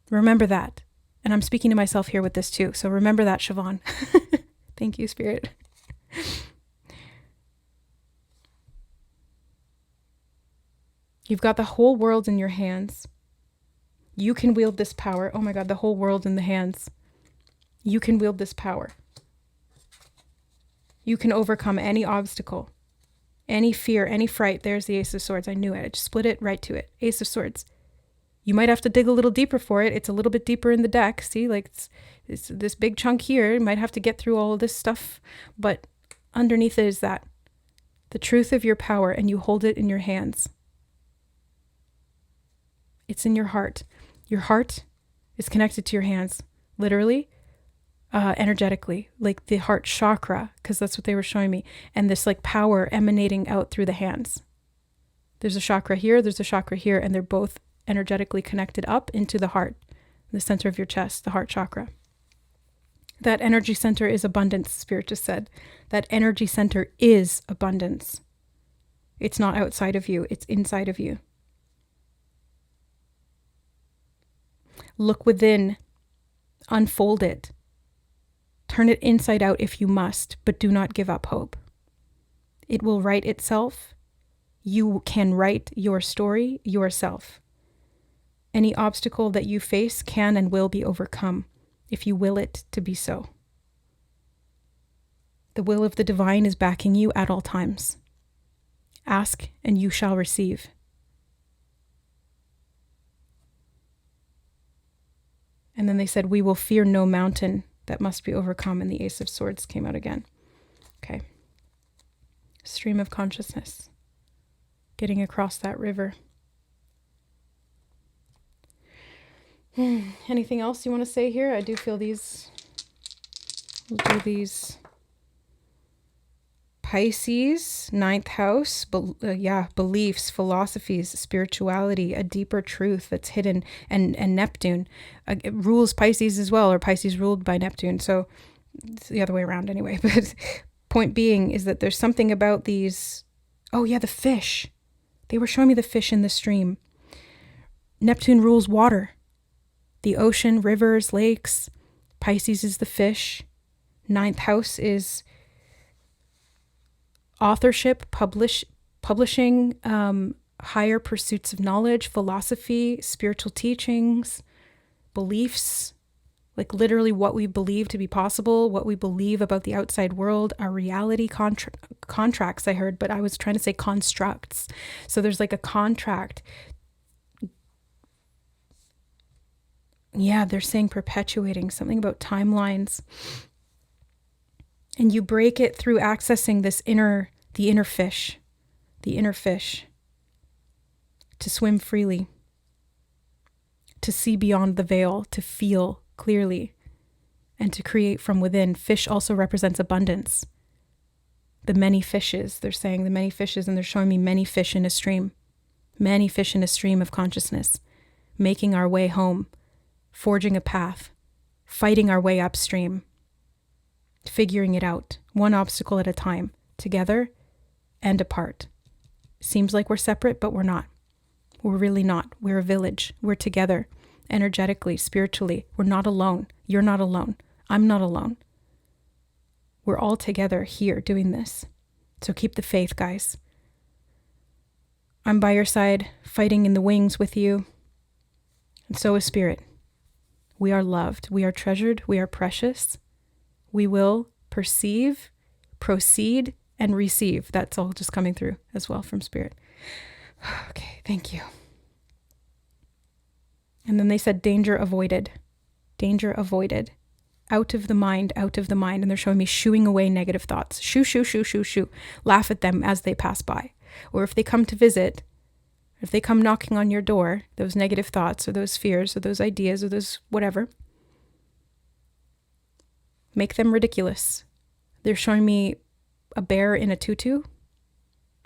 Remember that. And I'm speaking to myself here with this too. So remember that, Siobhan. Thank you, Spirit. You've got the whole world in your hands. You can wield this power. Oh my God, the whole world in the hands. You can wield this power. You can overcome any obstacle, any fear, any fright. There's the Ace of Swords. I knew it. I just split it right to it. Ace of Swords. You might have to dig a little deeper for it. It's a little bit deeper in the deck. See, like it's this big chunk here. You might have to get through all of this stuff. But underneath it is that. The truth of your power, and you hold it in your hands. It's in your heart. Your heart is connected to your hands, literally, energetically, like the heart chakra, because that's what they were showing me. And this like power emanating out through the hands. There's a chakra here, there's a chakra here, and they're both energetically connected up into the heart, the center of your chest, the heart chakra. That energy center is abundance, Spirit just said. That energy center is abundance. It's not outside of you, it's inside of you. Look within, unfold it. Turn it inside out if you must, but do not give up hope. It will write itself. You can write your story yourself. Any obstacle that you face can and will be overcome if you will it to be so. The will of the divine is backing you at all times. Ask and you shall receive. And then they said, we will fear no mountain that must be overcome. And the Ace of Swords came out again. Okay. Stream of consciousness. Getting across that river. Anything else you want to say here? I do feel these, we'll do these Pisces, ninth house, beliefs, philosophies, spirituality, a deeper truth that's hidden, and Neptune it rules Pisces as well, or Pisces ruled by Neptune. So it's the other way around anyway. But point being is that there's something about these. Oh yeah, the fish. They were showing me the fish in the stream. Neptune rules water, the ocean, rivers, lakes. Pisces is the fish. Ninth house is authorship, publishing, higher pursuits of knowledge, philosophy, spiritual teachings, beliefs, like literally what we believe to be possible, what we believe about the outside world, our reality contracts, I heard, but I was trying to say constructs. So there's like a contract. Yeah, they're saying perpetuating, something about timelines. And you break it through accessing the inner fish, to swim freely, to see beyond the veil, to feel clearly, and to create from within. Fish also represents abundance. The many fishes, they're saying the many fishes, and they're showing me many fish in a stream of consciousness, making our way home, forging a path, fighting our way upstream, figuring it out, one obstacle at a time, together and apart. Seems like we're separate, but we're not. We're really not. We're a village. We're together, energetically, spiritually. We're not alone. You're not alone. I'm not alone. We're all together here doing this. So keep the faith, guys. I'm by your side, fighting in the wings with you. And so is Spirit. We are loved. We are treasured. We are precious. We will perceive, proceed, and receive. That's all just coming through as well from Spirit. Okay, thank you. And then they said danger avoided. Danger avoided. Out of the mind, out of the mind. And they're showing me shooing away negative thoughts. Shoo, shoo, shoo, shoo, shoo. Laugh at them as they pass by. Or if they come to visit, if they come knocking on your door, those negative thoughts or those fears or those ideas or those whatever, make them ridiculous. They're showing me a bear in a tutu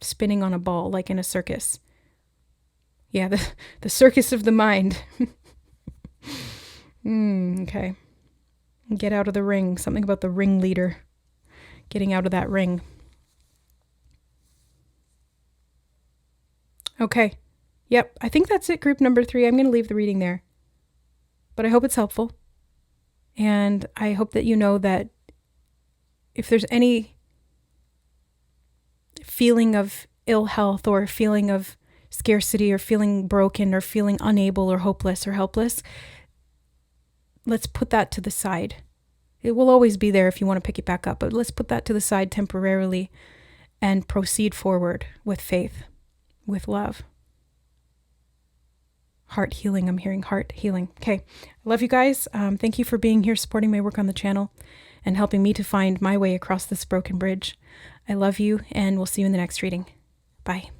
spinning on a ball like in a circus. Yeah, the circus of the mind. Okay. Get out of the ring. Something about the ringleader. Getting out of that ring. Okay. Yep, I think that's it, group number 3. I'm going to leave the reading there. But I hope it's helpful. And I hope that you know that if there's any feeling of ill health or feeling of scarcity or feeling broken or feeling unable or hopeless or helpless, let's put that to the side. It will always be there if you want to pick it back up, but let's put that to the side temporarily and proceed forward with faith, with love. Heart healing. I'm hearing heart healing. Okay. I love you guys. Thank you for being here, supporting my work on the channel and helping me to find my way across this broken bridge. I love you, and we'll see you in the next reading. Bye.